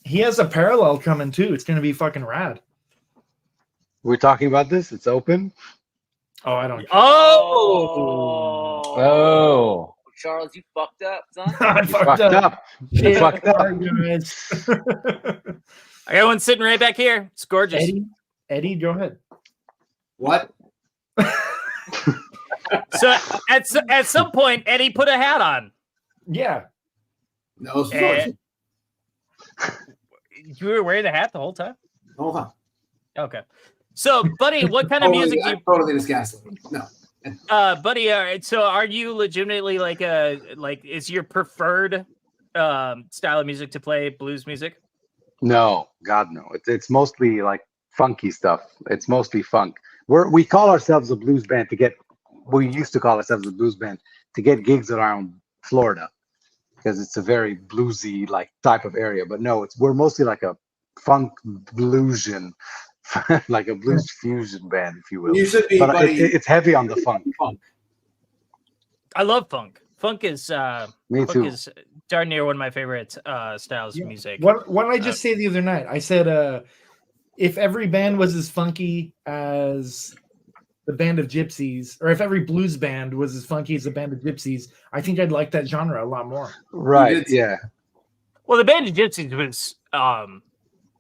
S6: He has a parallel coming too. It's gonna be fucking rad.
S5: We're talking about this. It's open.
S6: Oh, I don't.
S1: Oh,
S2: Oh.
S3: Charles, you fucked up, son.
S6: I
S5: Fucked up.
S6: Shit,
S5: Fucked up.
S6: sorry, guys.
S1: I got one sitting right back here. It's gorgeous.
S6: Eddie, go ahead.
S4: What?
S1: So at some point, Eddie put a hat on.
S6: Yeah.
S4: No,
S1: And- You were wearing the hat the whole time?
S4: hold on.
S1: Okay. So, buddy, what kind of music do you
S4: Totally just gaslighting. No.
S1: buddy, so are you legitimately like is your preferred style of music to play blues music?
S5: No, God, no. It's mostly like funky stuff. It's mostly funk. We call ourselves a blues band to get. We used to call ourselves a blues band to get gigs around Florida because it's a very bluesy like type of area. But no, we're mostly like a funk bluesian, like a blues fusion band, if you will.
S4: You should be,
S5: But
S4: buddy.
S5: it's heavy on the funk.
S1: I love funk. Funk is
S5: Me
S1: funk
S5: too.
S1: is darn near one of my favorite styles
S6: Yeah.
S1: of music.
S6: What did I just say the other night? I said, if every band was as funky as the Band of Gypsies, or if every blues band was as funky as the Band of Gypsies, I think I'd like that genre a lot more.
S5: Right?
S4: did-
S5: Yeah.
S1: Well, the Band of Gypsies was that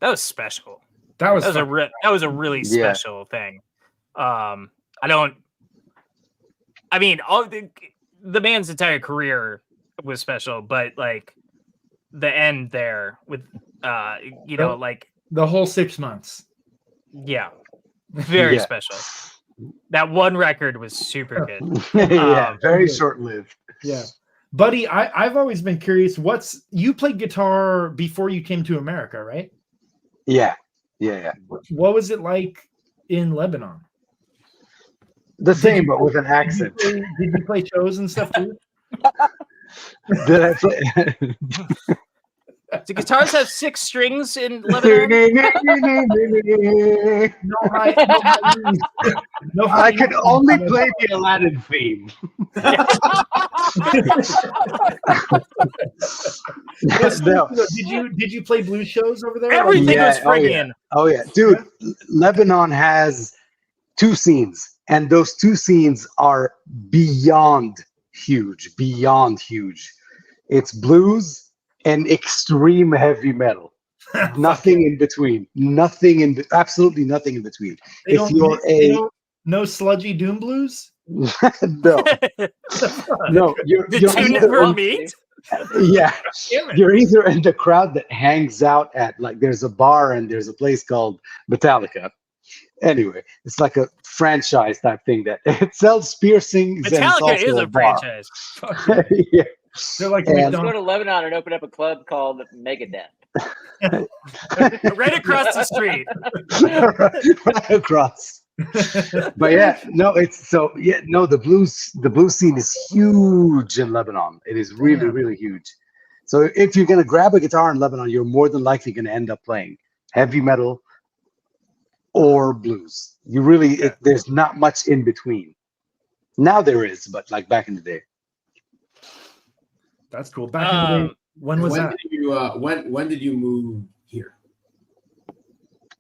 S1: was special.
S6: That was
S1: That was a really
S5: Yeah.
S1: special thing. I mean, all the band's entire career was special, but like the end there with like
S6: the whole 6 months.
S1: yeah, very
S5: Yeah.
S1: special. That one record was super good.
S5: Yeah. Very
S6: okay.
S5: short-lived.
S6: Yeah. Buddy, I've always been curious. You played guitar before you came to America, right?
S5: Yeah. Yeah.
S6: What was it like in Lebanon?
S5: The same, but with an accent.
S6: Did you play shows and stuff too?
S5: Did I play?
S1: Do guitars have 6 strings in Lebanon?
S6: No high. No high
S5: I could only play the Aladdin theme. No.
S6: Did you play blues shows over there?
S1: Everything
S5: Yeah,
S1: was
S5: oh, yeah.
S1: friggin'.
S5: Oh yeah, dude. Lebanon has 2 scenes, and those 2 scenes are beyond huge. Beyond huge. It's blues and extreme heavy metal. Nothing in between. Absolutely nothing in between.
S6: They
S5: If
S6: don't-
S5: you're
S6: they
S5: a
S6: don't- no sludgy doom blues.
S5: no,
S1: The
S5: you're
S1: two
S5: either
S1: never
S5: in-
S1: meet.
S5: yeah.
S6: Damn it.
S5: You're either in the crowd that hangs out at like there's a bar and there's a place called Metallica. Anyway, it's like a franchise type thing that it sells piercings. and it's
S1: Metallica
S5: also
S1: is a
S5: bar.
S1: franchise.
S5: Yeah.
S6: They're like
S5: And-
S3: Let's go
S6: McDonald's.
S3: to Lebanon and open up a club called Megadeth.
S1: Right across the street.
S5: Right across. But yeah, no, the blues scene is huge in Lebanon. It is really,
S6: Yeah.
S5: really huge. So if you're gonna grab a guitar in Lebanon, you're more than likely gonna end up playing heavy metal or blues. You really there's not much in between. Now there is, but like back in the day.
S6: That's cool. Back in the day, when was that?
S4: Did you when did you move here?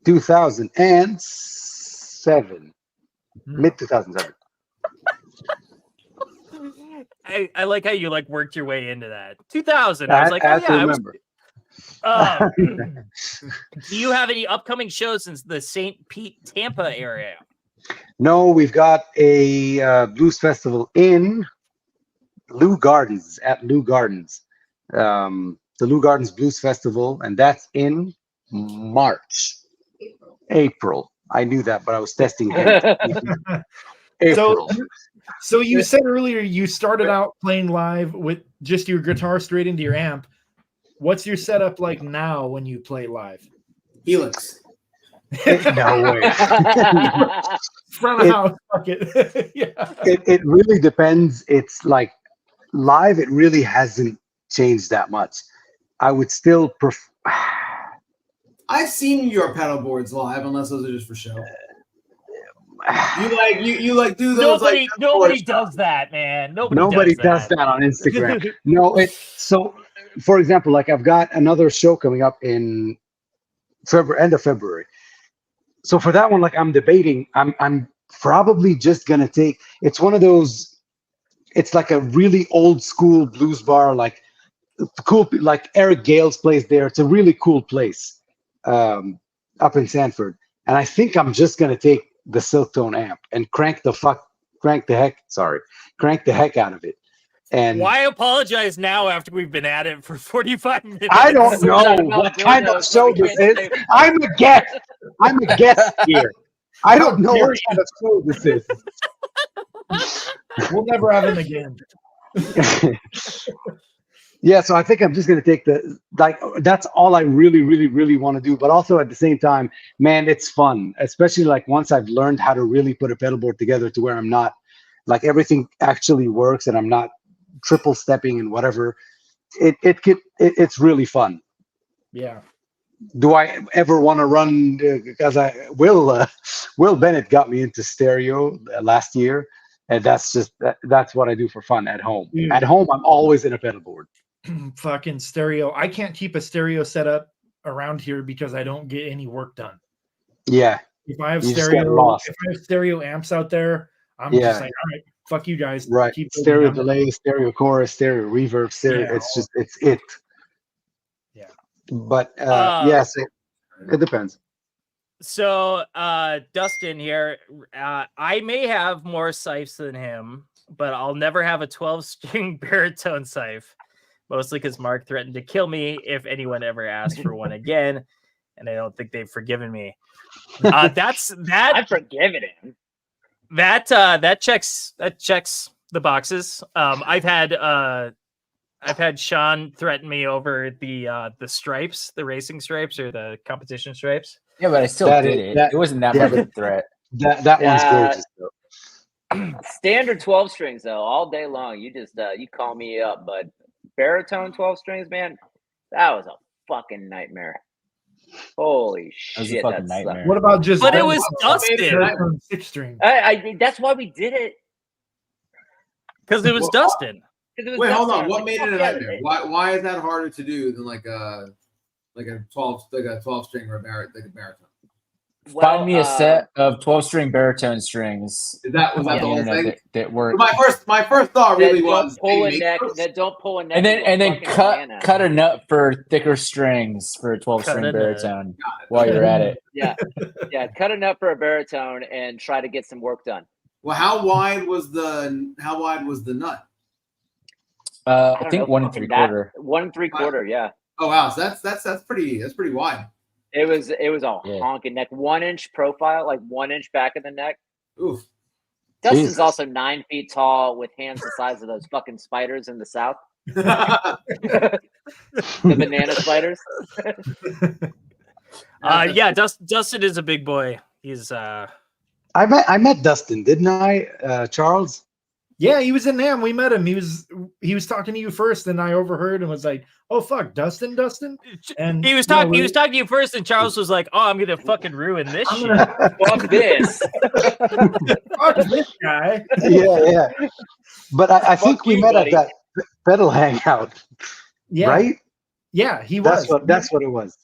S5: 2007.
S6: Hmm.
S5: Mid 2007.
S1: I like how you like worked your way into that. 2000. I was like,
S5: I
S1: oh
S5: have to
S1: yeah. I was,
S5: remember.
S1: do you have any upcoming shows in the St. Pete, Tampa area?
S5: No, we've got a blues festival in Lou Gardens at Lou Gardens. The Lou Gardens Blues Festival, and that's in March. April. I knew that, but I was testing him. April.
S6: So you said earlier you started out playing live with just your guitar straight into your amp. What's your setup like now when you play live?
S4: Helix.
S5: No way.
S6: Front of house, fuck it. Yeah.
S5: It really depends. It's like live, it really hasn't changed that much. I would still prefer.
S4: I've seen your pedal boards live, unless those are just for show. You like do those?
S1: Nobody does that, man.
S5: Nobody does that on Instagram. No, so. For example, like I've got another show coming up in end of February. So for that one, like I'm debating, I'm probably just gonna take. It's one of those. It's like a really old school blues bar, like cool, like Eric Gale's place there. It's a really cool place up in Sanford, and I think I'm just gonna take the Silktone amp and crank the heck out of it. And
S1: why apologize now after we've been at it for 45 minutes?
S5: I don't know what kind of show this is. I'm a guest. I'm a guest here. I don't know what kind of show this is.
S6: We'll never have him again.
S5: Yeah, so I think I'm just going to take that's all I really, really, really want to do. But also at the same time, man, it's fun, especially like once I've learned how to really put a pedal board together to where I'm not like everything actually works and I'm not triple stepping and whatever. It's really fun.
S6: Yeah.
S5: Do I ever want to run? Because Will Bennett got me into stereo last year, and that's what I do for fun at home.
S6: Dude.
S5: At home, I'm always in a pedal board.
S6: Fucking stereo. I can't keep a stereo set up around here because I don't get any work done.
S5: Yeah.
S6: If I have
S5: You just get lost.
S6: stereo amps out there, I'm just like, all right, fuck you guys.
S5: Right.
S6: Keep
S5: Stereo delay, stereo chorus, stereo reverb, stereo.
S6: Yeah.
S5: It's it.
S6: Yeah.
S5: But yes, it depends.
S1: So Dustin here, I may have more sipes than him, but I'll never have a 12-string baritone sipe, mostly because Mark threatened to kill me if anyone ever asked for one again, and I don't think they've forgiven me. That's that.
S3: I've forgiven him.
S1: That checks the boxes. I've had Sean threaten me over the stripes, the racing stripes or the competition stripes.
S2: Yeah, but I still did it. It wasn't that much of a threat.
S5: That one's gorgeous though.
S3: Standard 12 strings though, all day long. You just you call me up, but baritone 12 strings, man, that was a fucking nightmare. Holy
S2: That was
S3: shit,
S2: a fucking
S3: that sucked.
S2: nightmare.
S6: What about just?
S1: But it was Dustin.
S6: 6-string.
S3: I that's why we did it.
S1: Because it was Dustin.
S3: 'Cause it was
S4: Wait, hold
S3: Dustin.
S4: on. What made it a
S3: Fuck yeah,
S4: nightmare? Why is that harder to do than like a 12 string or a baritone?
S2: Find me a set of 12-string baritone strings
S4: Was that
S2: on
S4: the
S2: the
S4: whole
S2: internet
S4: thing?
S2: that work.
S4: My first thought really
S3: that
S4: was
S3: don't pull a
S4: hey,
S3: neck.
S4: make those.
S3: That don't pull a neck.
S2: And then
S3: fucking banana.
S2: cut a nut for thicker strings for a
S1: Cut
S2: 12-string
S1: a nut.
S2: baritone while you're at it.
S3: Yeah, cut a nut for a baritone and try to get some work done.
S4: Well, how wide was the nut?
S2: I
S3: don't
S2: think
S3: know,
S2: 1 3/4.
S3: 1 3/4. Yeah,
S4: Oh wow, so that's pretty wide.
S3: it was a
S2: Yeah.
S3: honking neck, 1 inch profile, like 1 inch back of the neck.
S4: Oof.
S3: Dustin's
S5: Jesus.
S3: also 9 feet tall with hands the size of those fucking spiders in the south,
S4: Yeah,
S3: the banana spiders.
S1: Yeah, Dustin is a big boy. He's
S5: I met Dustin, didn't I, Charles?
S6: Yeah, he was in NAMM. We met him. He was talking to you first, and I overheard and was like, "Oh fuck, Dustin." And
S1: he was talking to you first, and Charles was like, "Oh, I'm gonna fucking ruin this
S6: I'm
S1: shit."
S6: gonna
S3: Fuck this.
S6: fuck this guy.
S5: Yeah. But I think
S3: Fuck
S5: we
S3: you,
S5: met
S3: buddy.
S5: at that pedal hangout,
S6: Yeah,
S5: right?
S6: yeah, he was.
S5: That's what it was.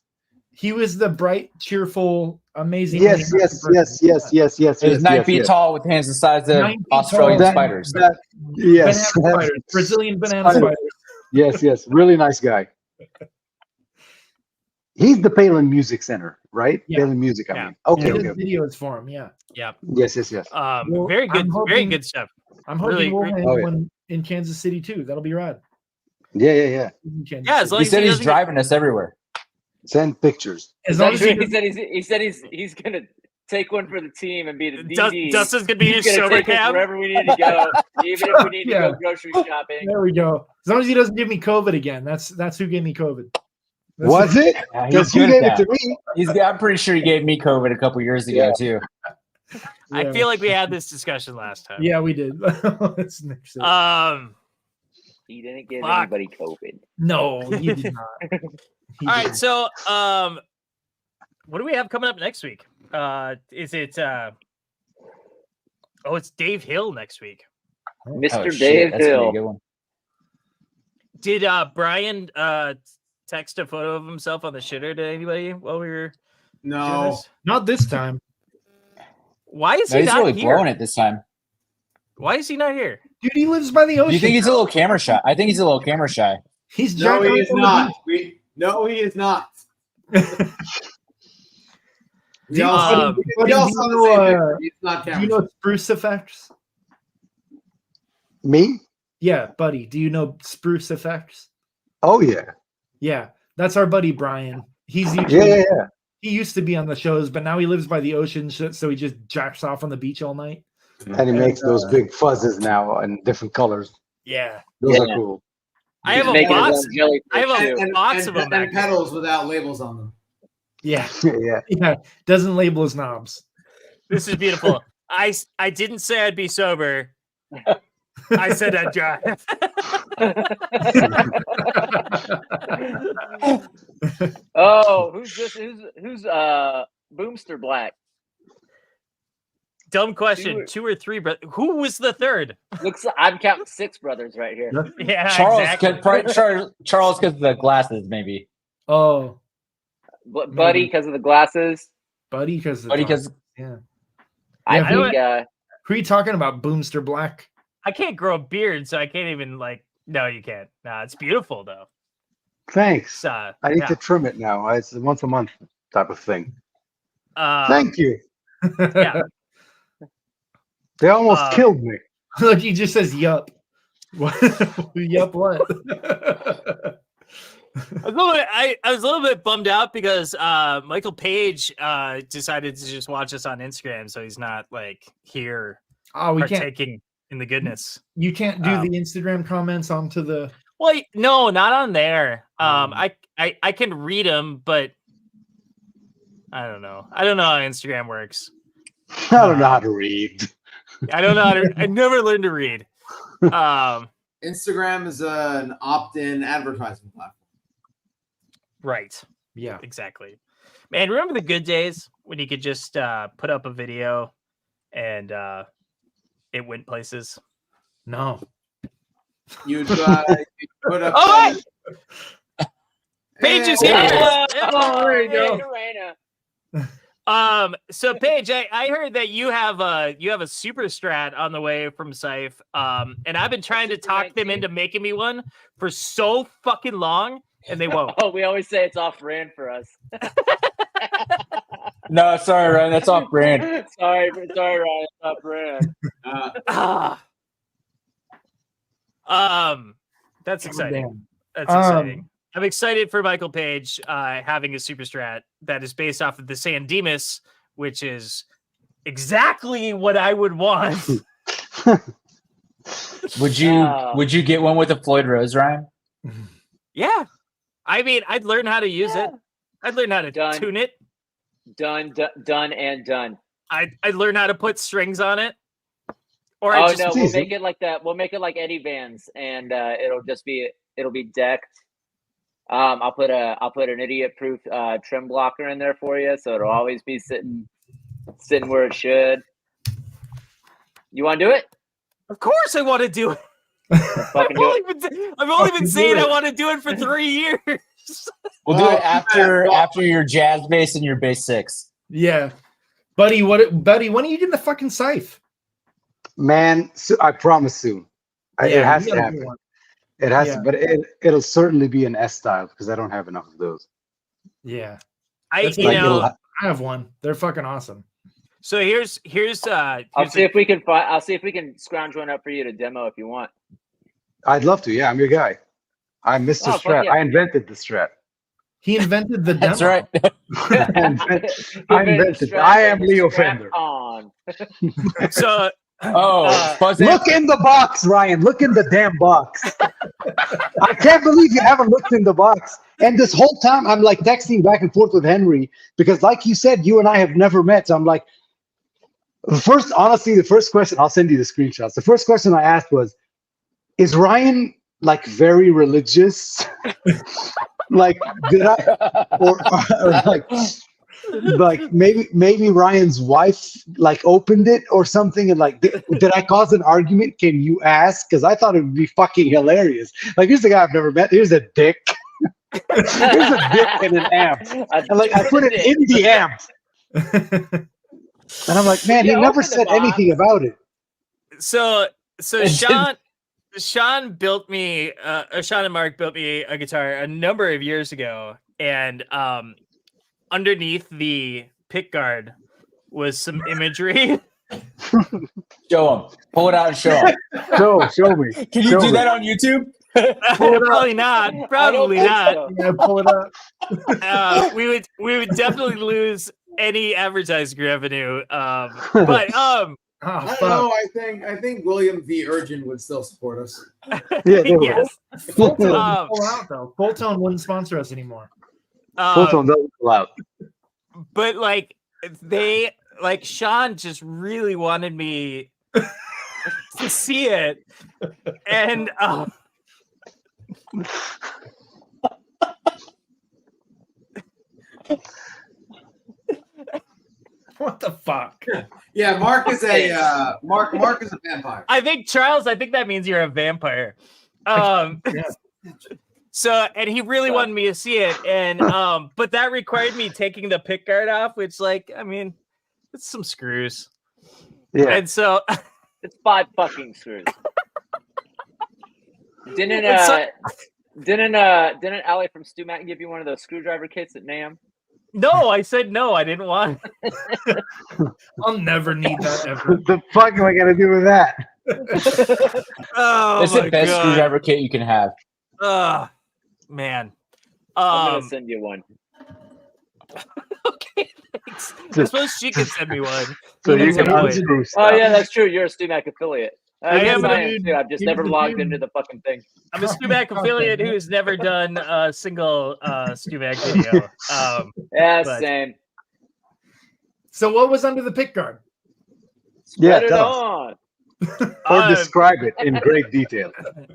S6: He was the bright, cheerful, amazing.
S5: Yes.
S2: It was 9 feet
S5: yes.
S2: tall with hands the size of
S6: 9 feet
S2: Australian
S6: tall.
S2: spiders.
S5: Yes.
S6: Banana spiders, Brazilian banana
S5: Spider.
S6: spiders.
S5: Yes. Really nice guy. He's the Palin Music Center, right?
S6: Yeah.
S5: Palin Music.
S1: Yeah.
S5: I mean. Okay.
S6: He did
S5: Okay.
S6: videos for him. Yeah,
S5: Yes.
S6: Well,
S1: Very good,
S6: I'm
S1: very
S6: hoping-
S1: good stuff.
S6: I'm hoping
S1: Really
S6: we'll
S1: great.
S6: have
S5: Oh, yeah.
S6: one in Kansas City too. That'll be rad.
S5: Yeah.
S6: In Kansas
S1: Yeah, as
S6: City.
S1: long
S2: He
S1: as
S2: said he's
S1: doesn't get-
S2: driving us everywhere.
S5: Send pictures.
S6: As long as he
S3: He said he's gonna take one for the team and be the DD.
S1: Dustin's gonna be
S3: He's
S1: his
S3: gonna
S1: sober
S3: take us
S1: cab.
S3: wherever we need to go, even if we need to
S6: Yeah.
S3: go grocery shopping.
S6: There we go. As long as he doesn't give me COVID again. That's who gave me COVID. That's
S5: Was it?
S2: Yeah, he's
S5: Because you
S2: good
S5: gave
S2: at
S5: it
S2: that.
S5: to me.
S2: I'm pretty sure he gave me COVID a couple years ago too.
S1: I
S6: Yeah.
S1: feel like we had this discussion last time.
S6: Yeah, we did. Let's mix it.
S3: He didn't give
S1: Fuck.
S3: anybody COVID.
S6: No, you did not.
S1: All right, so what do we have coming up next week? Is it? Oh, it's Dave Hill next week.
S3: Mr.
S2: Oh, shit,
S3: Dave
S2: that's gonna be a
S3: Hill.
S2: good one.
S1: Did Brian text a photo of himself on the shitter to anybody while we were doing
S4: No,
S1: this?
S6: Not this time.
S1: Why is
S2: No,
S1: he
S2: he's
S1: not
S2: really
S1: here?
S2: blowing it this time.
S1: Why is he not here?
S6: Dude, he lives by the ocean.
S2: Do you think he's a little camera shy? I think he's a little camera shy.
S6: He's
S4: no,
S6: jacking
S4: he
S6: off
S4: is
S6: on the
S4: not. No, he is not. We all saw,
S1: Um,
S4: we all
S6: do
S4: saw
S6: you
S4: the
S6: know,
S4: same picture. He's not
S6: Do
S4: camera.
S6: you know Spruce Effects?
S5: Me?
S6: Yeah, buddy. Do you know Spruce Effects?
S5: Oh yeah.
S6: Yeah, that's our buddy Brian. He's
S5: Yeah,
S6: usually
S5: yeah, yeah.
S6: he used to be on the shows, but now he lives by the ocean, so he just jacks off on the beach all night.
S5: And he makes those big fuzzes now in different colors.
S6: Yeah,
S5: Those
S3: Yeah.
S5: are cool.
S1: I have
S3: He's
S1: a
S3: making his
S1: box.
S3: own jellyfish
S1: I have a
S3: too.
S1: box of them back
S4: and
S1: there.
S4: pedals without labels on them.
S6: yeah,
S5: Yeah.
S6: yeah. Doesn't label his knobs.
S1: This is beautiful. I didn't say I'd be sober. I said I'd drive.
S3: Oh, who's this? Who's Boomster Black?
S1: Dumb question.
S3: were-
S1: 2 or 3, but who was the third?
S3: Looks like I'm counting 6 brothers right here.
S1: Yeah,
S2: Charles,
S1: exactly.
S2: Charles, because of the glasses, maybe.
S6: Oh,
S3: Buddy, because of the glasses.
S6: buddy, because
S5: Yeah.
S3: I
S6: Yeah,
S3: think
S6: who are you talking about, Boomster Black?
S1: I can't grow a beard, so I can't even like. No, you can't. No, it's beautiful though.
S5: Thanks.
S1: It's,
S5: I need
S1: yeah.
S5: to trim it now. It's a once a month type of thing.
S1: Um,
S5: Thank you.
S1: Yeah.
S5: They almost killed me.
S6: Look, he just says yup. What? Yup what?
S1: I was a little bit bummed out because Michael Page decided to just watch us on Instagram, so he's not like here
S6: Oh, we can't.
S1: partaking in the goodness.
S6: You can't do
S1: Um,
S6: the Instagram comments onto the.
S1: Well, no, not on there. I can read them, but I don't know. I don't know how Instagram works.
S5: I don't know how to read.
S1: I don't know how to. I never learned to read.
S4: Instagram is an opt-in advertising platform.
S1: Right.
S6: Yeah.
S1: Exactly. Man, remember the good days when you could just put up a video and it went places?
S6: No.
S4: You'd put up.
S1: Oh, Paige is here.
S6: Oh, there you go.
S1: So Paige, I heard that you have a super strat on the way from Scythe. And I've been trying to talk them into making me one for so fucking long, and they won't.
S3: Oh, we always say it's off brand for us.
S2: No, sorry, Ryan. That's off brand.
S3: sorry, Ryan. It's off brand.
S1: That's exciting.
S6: Damn.
S1: That's exciting. I'm excited for Michael Page having a super strat that is based off of the San Dimas, which is exactly what I would want.
S2: Would you get one with a Floyd Rose, Ryan?
S1: Yeah. I mean, I'd learn how to use it. I'd learn how to
S3: Done.
S1: tune it.
S3: Done and done.
S1: I'd learn how to put strings on it. Or
S3: Oh
S1: I just
S3: no, we'll
S5: easy.
S3: make it like that. We'll make it like Eddie Vans, and it'll be decked. I'll put an idiot-proof trim blocker in there for you, so it'll always be sitting where it should. You want to do it?
S1: Of course I want to do it.
S3: Fucking do it.
S1: I've only been
S6: Fucking
S1: saying
S6: do
S1: I
S6: it.
S1: want to do it for 3 years.
S2: We'll do
S4: Well,
S2: it after your jazz bass and your bass 6.
S6: Yeah. Buddy, buddy, when are you getting the fucking Scythe?
S5: Man, I promise soon. It has
S6: you
S5: to
S6: gotta do
S5: happen.
S6: one.
S5: It has
S6: Yeah.
S5: to, but it'll certainly be an S style because I don't have enough of those.
S6: Yeah.
S1: I
S6: That's
S1: you
S6: like
S1: know.
S6: I have one. They're fucking awesome.
S1: So here's
S3: I'll see if we can scrounge one up for you to demo if you want.
S5: I'd love to. Yeah, I'm your guy. I'm Mr.
S3: Oh, fuck
S5: Strat.
S3: yeah.
S5: I invented the Strat.
S6: He invented the demo.
S2: That's right.
S5: I invented. I am Leo
S3: Strap
S5: Fender.
S3: on.
S1: so
S2: Oh, Fuzz Amp.
S5: Look in the box, Ryan. Look in the damn box. I can't believe you haven't looked in the box. And this whole time, I'm like texting back and forth with Henry because, like you said, you and I have never met. So I'm like, the first question, I'll send you the screenshots. The first question I asked was, is Ryan like very religious? Like, did I, or like, like maybe Ryan's wife like opened it or something, and like did I cause an argument? Can you ask? Because I thought it would be fucking hilarious. Like, here's a guy I've never met. Here's a dick. Here's a dick and an amp. And like I put it in the amp, and I'm like, man, he
S3: Yeah,
S5: never
S3: open the
S5: said
S3: box.
S5: anything about it.
S1: So Sean built me Sean and Mark built me a guitar a number of years ago, and underneath the pick guard was some imagery.
S2: Show him. Pull it out and show him.
S5: Show me.
S2: Can you
S5: Show
S2: do
S5: me.
S2: that on YouTube?
S1: Probably not. Probably
S3: think
S1: not.
S3: so.
S6: Yeah, pull it up.
S1: We would definitely lose any advertising revenue. But
S6: Oh,
S4: I
S6: fuck.
S4: don't know. I think William V. Urgin would still support us.
S5: Yeah, they will.
S1: yes.
S6: Full Tone
S1: Um,
S6: pull out though. Full Tone wouldn't sponsor us anymore.
S5: Full Tone doesn't pull out.
S1: But like Sean just really wanted me to see it, and
S6: What the fuck?
S4: Yeah, Mark is a Mark is a vampire.
S1: I think Charles, I think that means you're a vampire.
S6: Yeah.
S1: So, and he really wanted me to see it, and but that required me taking the pick guard off, which, like, I mean, it's some screws,
S5: Yeah.
S1: and so
S3: It's 5 fucking screws. Didn't
S1: It's so-
S3: didn't Ali from StuMac give you one of those screwdriver kits at NAMM?
S1: no, I said no, I didn't want.
S6: I'll never need that ever.
S5: What the fuck am I gonna do with that?
S1: Oh
S2: That's
S1: my
S2: the best
S1: god!
S2: screwdriver kit you can have.
S1: Man.
S3: I'm gonna send you one.
S1: Okay, thanks. I suppose she could send me one.
S5: So
S1: That's
S5: you can
S1: a point.
S5: unscrew
S3: Oh
S5: stuff.
S3: yeah, that's true. You're a StuMac affiliate.
S1: I am
S3: Yes,
S1: a
S3: I am
S6: dude.
S3: too. I've just
S6: He
S3: never
S6: was a
S3: logged
S6: dude.
S3: into the fucking thing.
S1: I'm a StuMac affiliate who's never done a single StuMac video.
S3: Yeah,
S1: But-
S3: same.
S6: So what was under the pick guard?
S5: Yeah,
S3: Spread it
S5: tell us.
S3: on.
S5: Or describe it in great detail.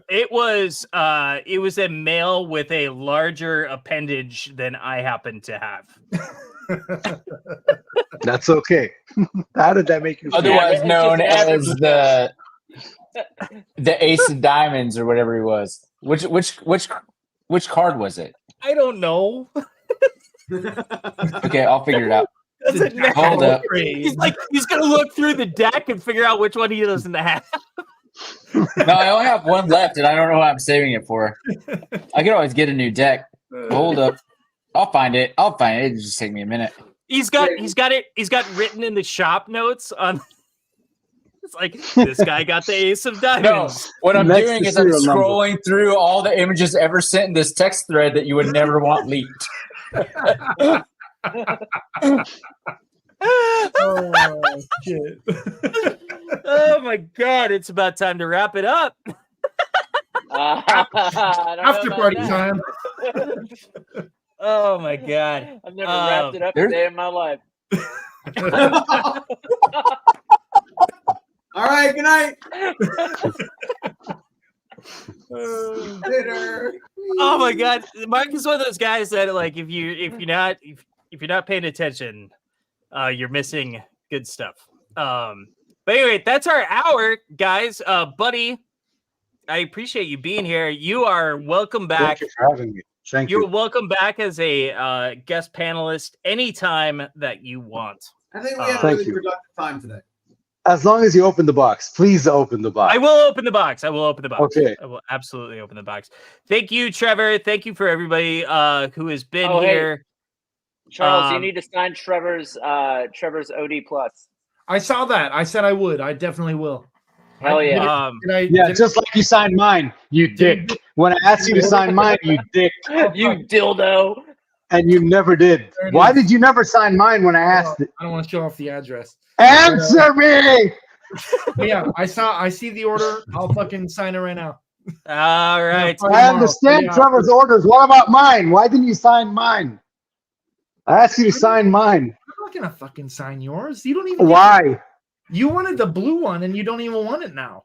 S1: It was a male with a larger appendage than I happen to have.
S5: That's okay. How did that make you feel?
S2: Otherwise
S3: it's
S2: known
S3: just average.
S2: as the Ace of Diamonds or whatever he was. Which card was it?
S1: I don't know.
S2: Okay, I'll figure it out.
S1: Doesn't matter.
S2: Hold up.
S1: He's gonna look through the deck and figure out which one he doesn't have.
S2: No, I only have one left, and I don't know what I'm saving it for. I could always get a new deck. Hold up, I'll find it. It'll just take me a minute.
S1: He's got it written in the shop notes on. It's like this guy got the Ace of
S2: No,
S1: Diamonds.
S2: what I'm
S5: Next
S2: doing
S5: to
S2: is I'm
S5: serial number.
S2: scrolling through all the images ever sent in this text thread that you would never want leaked.
S6: Oh shit!
S1: Oh my god! It's about time to wrap it up.
S3: I don't know
S6: After
S3: about
S6: party
S3: that.
S6: time.
S1: Oh my god!
S3: I've never wrapped it up a
S2: there's-
S3: day in my life.
S4: All right, good night. Later.
S1: Oh my god! Mark is one of those guys that, like, if you're not paying attention, you're missing good stuff. But anyway, that's our hour, guys. Buddy, I appreciate you being here. You are welcome back.
S5: Thank you for having me. Thank
S1: You're
S5: you.
S1: welcome back as a guest panelist anytime that you want.
S4: I think we had a
S5: Thank
S4: really
S5: you.
S4: productive time today.
S5: As long as you open the box, please open the box.
S1: I will open the box. I will open the box.
S5: Okay.
S1: I will absolutely open the box. Thank you, Trevor. Thank you for everybody who has been
S3: Oh, hey.
S1: here.
S3: Charles, you
S1: Um,
S3: need to sign Trevor's OD Plus.
S6: I saw that. I said I would. I definitely will.
S3: Hell yeah.
S5: Yeah, just like you signed mine, you dick. When I asked you to sign mine, you dick,
S3: You dildo.
S5: and you never did.
S6: There it
S5: Why
S6: is.
S5: did you never sign mine when I asked it?
S6: I don't want to show off the address.
S5: Answer me!
S6: But yeah, I see the order. I'll fucking sign it right now.
S1: All right.
S5: I understand
S6: Yeah.
S5: Trevor's orders. What about mine? Why didn't you sign mine? I asked you to sign mine.
S6: I'm not gonna fucking sign yours. You don't even.
S5: Why?
S6: You wanted the blue one, and you don't even want it now.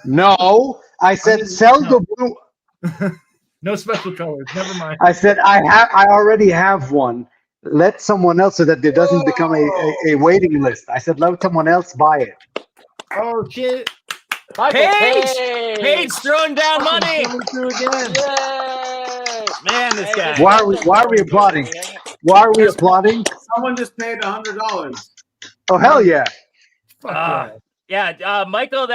S5: No, I said
S6: didn't-
S5: sell
S6: no.
S5: the blue.
S6: No special colors. Never mind.
S5: I said I already have one. let someone else so that there doesn't become a waiting list. I said, let someone else buy it.
S6: Oh shit!
S3: Michael
S1: Paige! Paige throwing down money.
S6: Coming through again.
S3: Yay!
S1: Man, this guy.
S5: Why are we applauding? Why are we applauding?
S4: Someone just paid $100.
S5: Oh, hell yeah.
S6: Fuck
S1: Yeah, Michael,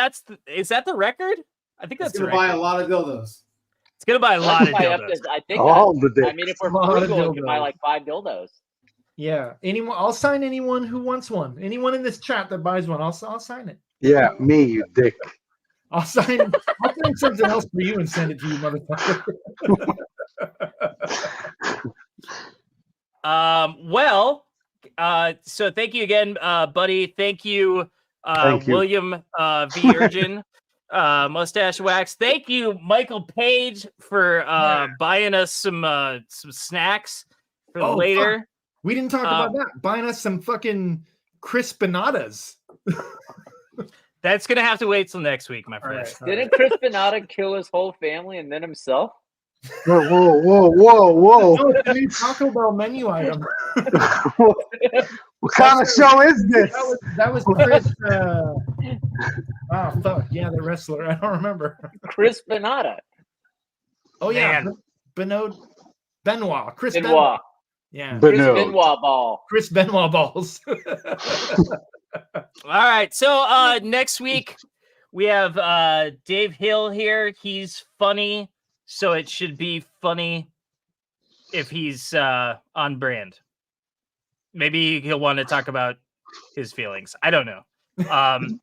S1: is that the record? I think
S4: It's
S1: that's
S4: gonna
S1: the
S4: buy
S1: record.
S4: a lot of dildos.
S1: It's gonna buy a lot of
S3: Buy up
S1: dildos.
S3: to- I think.
S5: All the
S3: I mean, if we're
S6: A lot of
S3: frugal, we can buy
S6: dildos.
S3: like 5 dildos.
S6: yeah. Anyone? I'll sign anyone who wants one. Anyone in this chat that buys one, I'll sign it.
S5: Yeah, me, you dick.
S6: I'll sign something else for you and send it to you, motherfucker.
S1: Well, so thank you again, buddy. Thank you,
S5: Thank you.
S1: William V. Urgin, Mustache Wax. Thank you, Michael Page, for buying us some snacks for
S6: Oh,
S1: later.
S6: We didn't talk about that. Buying us some fucking crispinadas.
S1: That's gonna have to wait till next week, my friend.
S6: right.
S3: Didn't Chris Benata kill his whole family and then himself?
S5: Whoa, whoa, whoa, whoa, whoa.
S6: Oh, it's a new Taco Bell menu item.
S5: What kind of show is this?
S6: That was Chris. Oh fuck yeah, the wrestler. I don't remember.
S3: Chris Benata.
S6: Oh yeah,
S1: Man.
S6: Benoit. Chris
S3: Benoit.
S6: Benoit. Yeah,
S5: But
S3: Chris
S5: no.
S3: Benoit ball.
S6: Chris Benoit balls.
S1: All right. So next week we have Dave Hill here. He's funny, so it should be funny if he's on brand. Maybe he'll want to talk about his feelings. I don't know.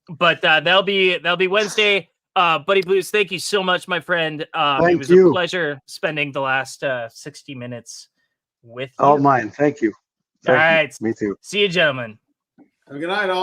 S1: But that'll be Wednesday. Buddy Blues, thank you so much, my friend. It
S5: Thank
S1: was
S5: you.
S1: a pleasure spending the last 60 minutes with you.
S5: All mine. Thank you.
S1: All
S5: Thank you.
S1: right.
S5: Me too.
S1: See you, gentlemen.
S4: Have a good night, all.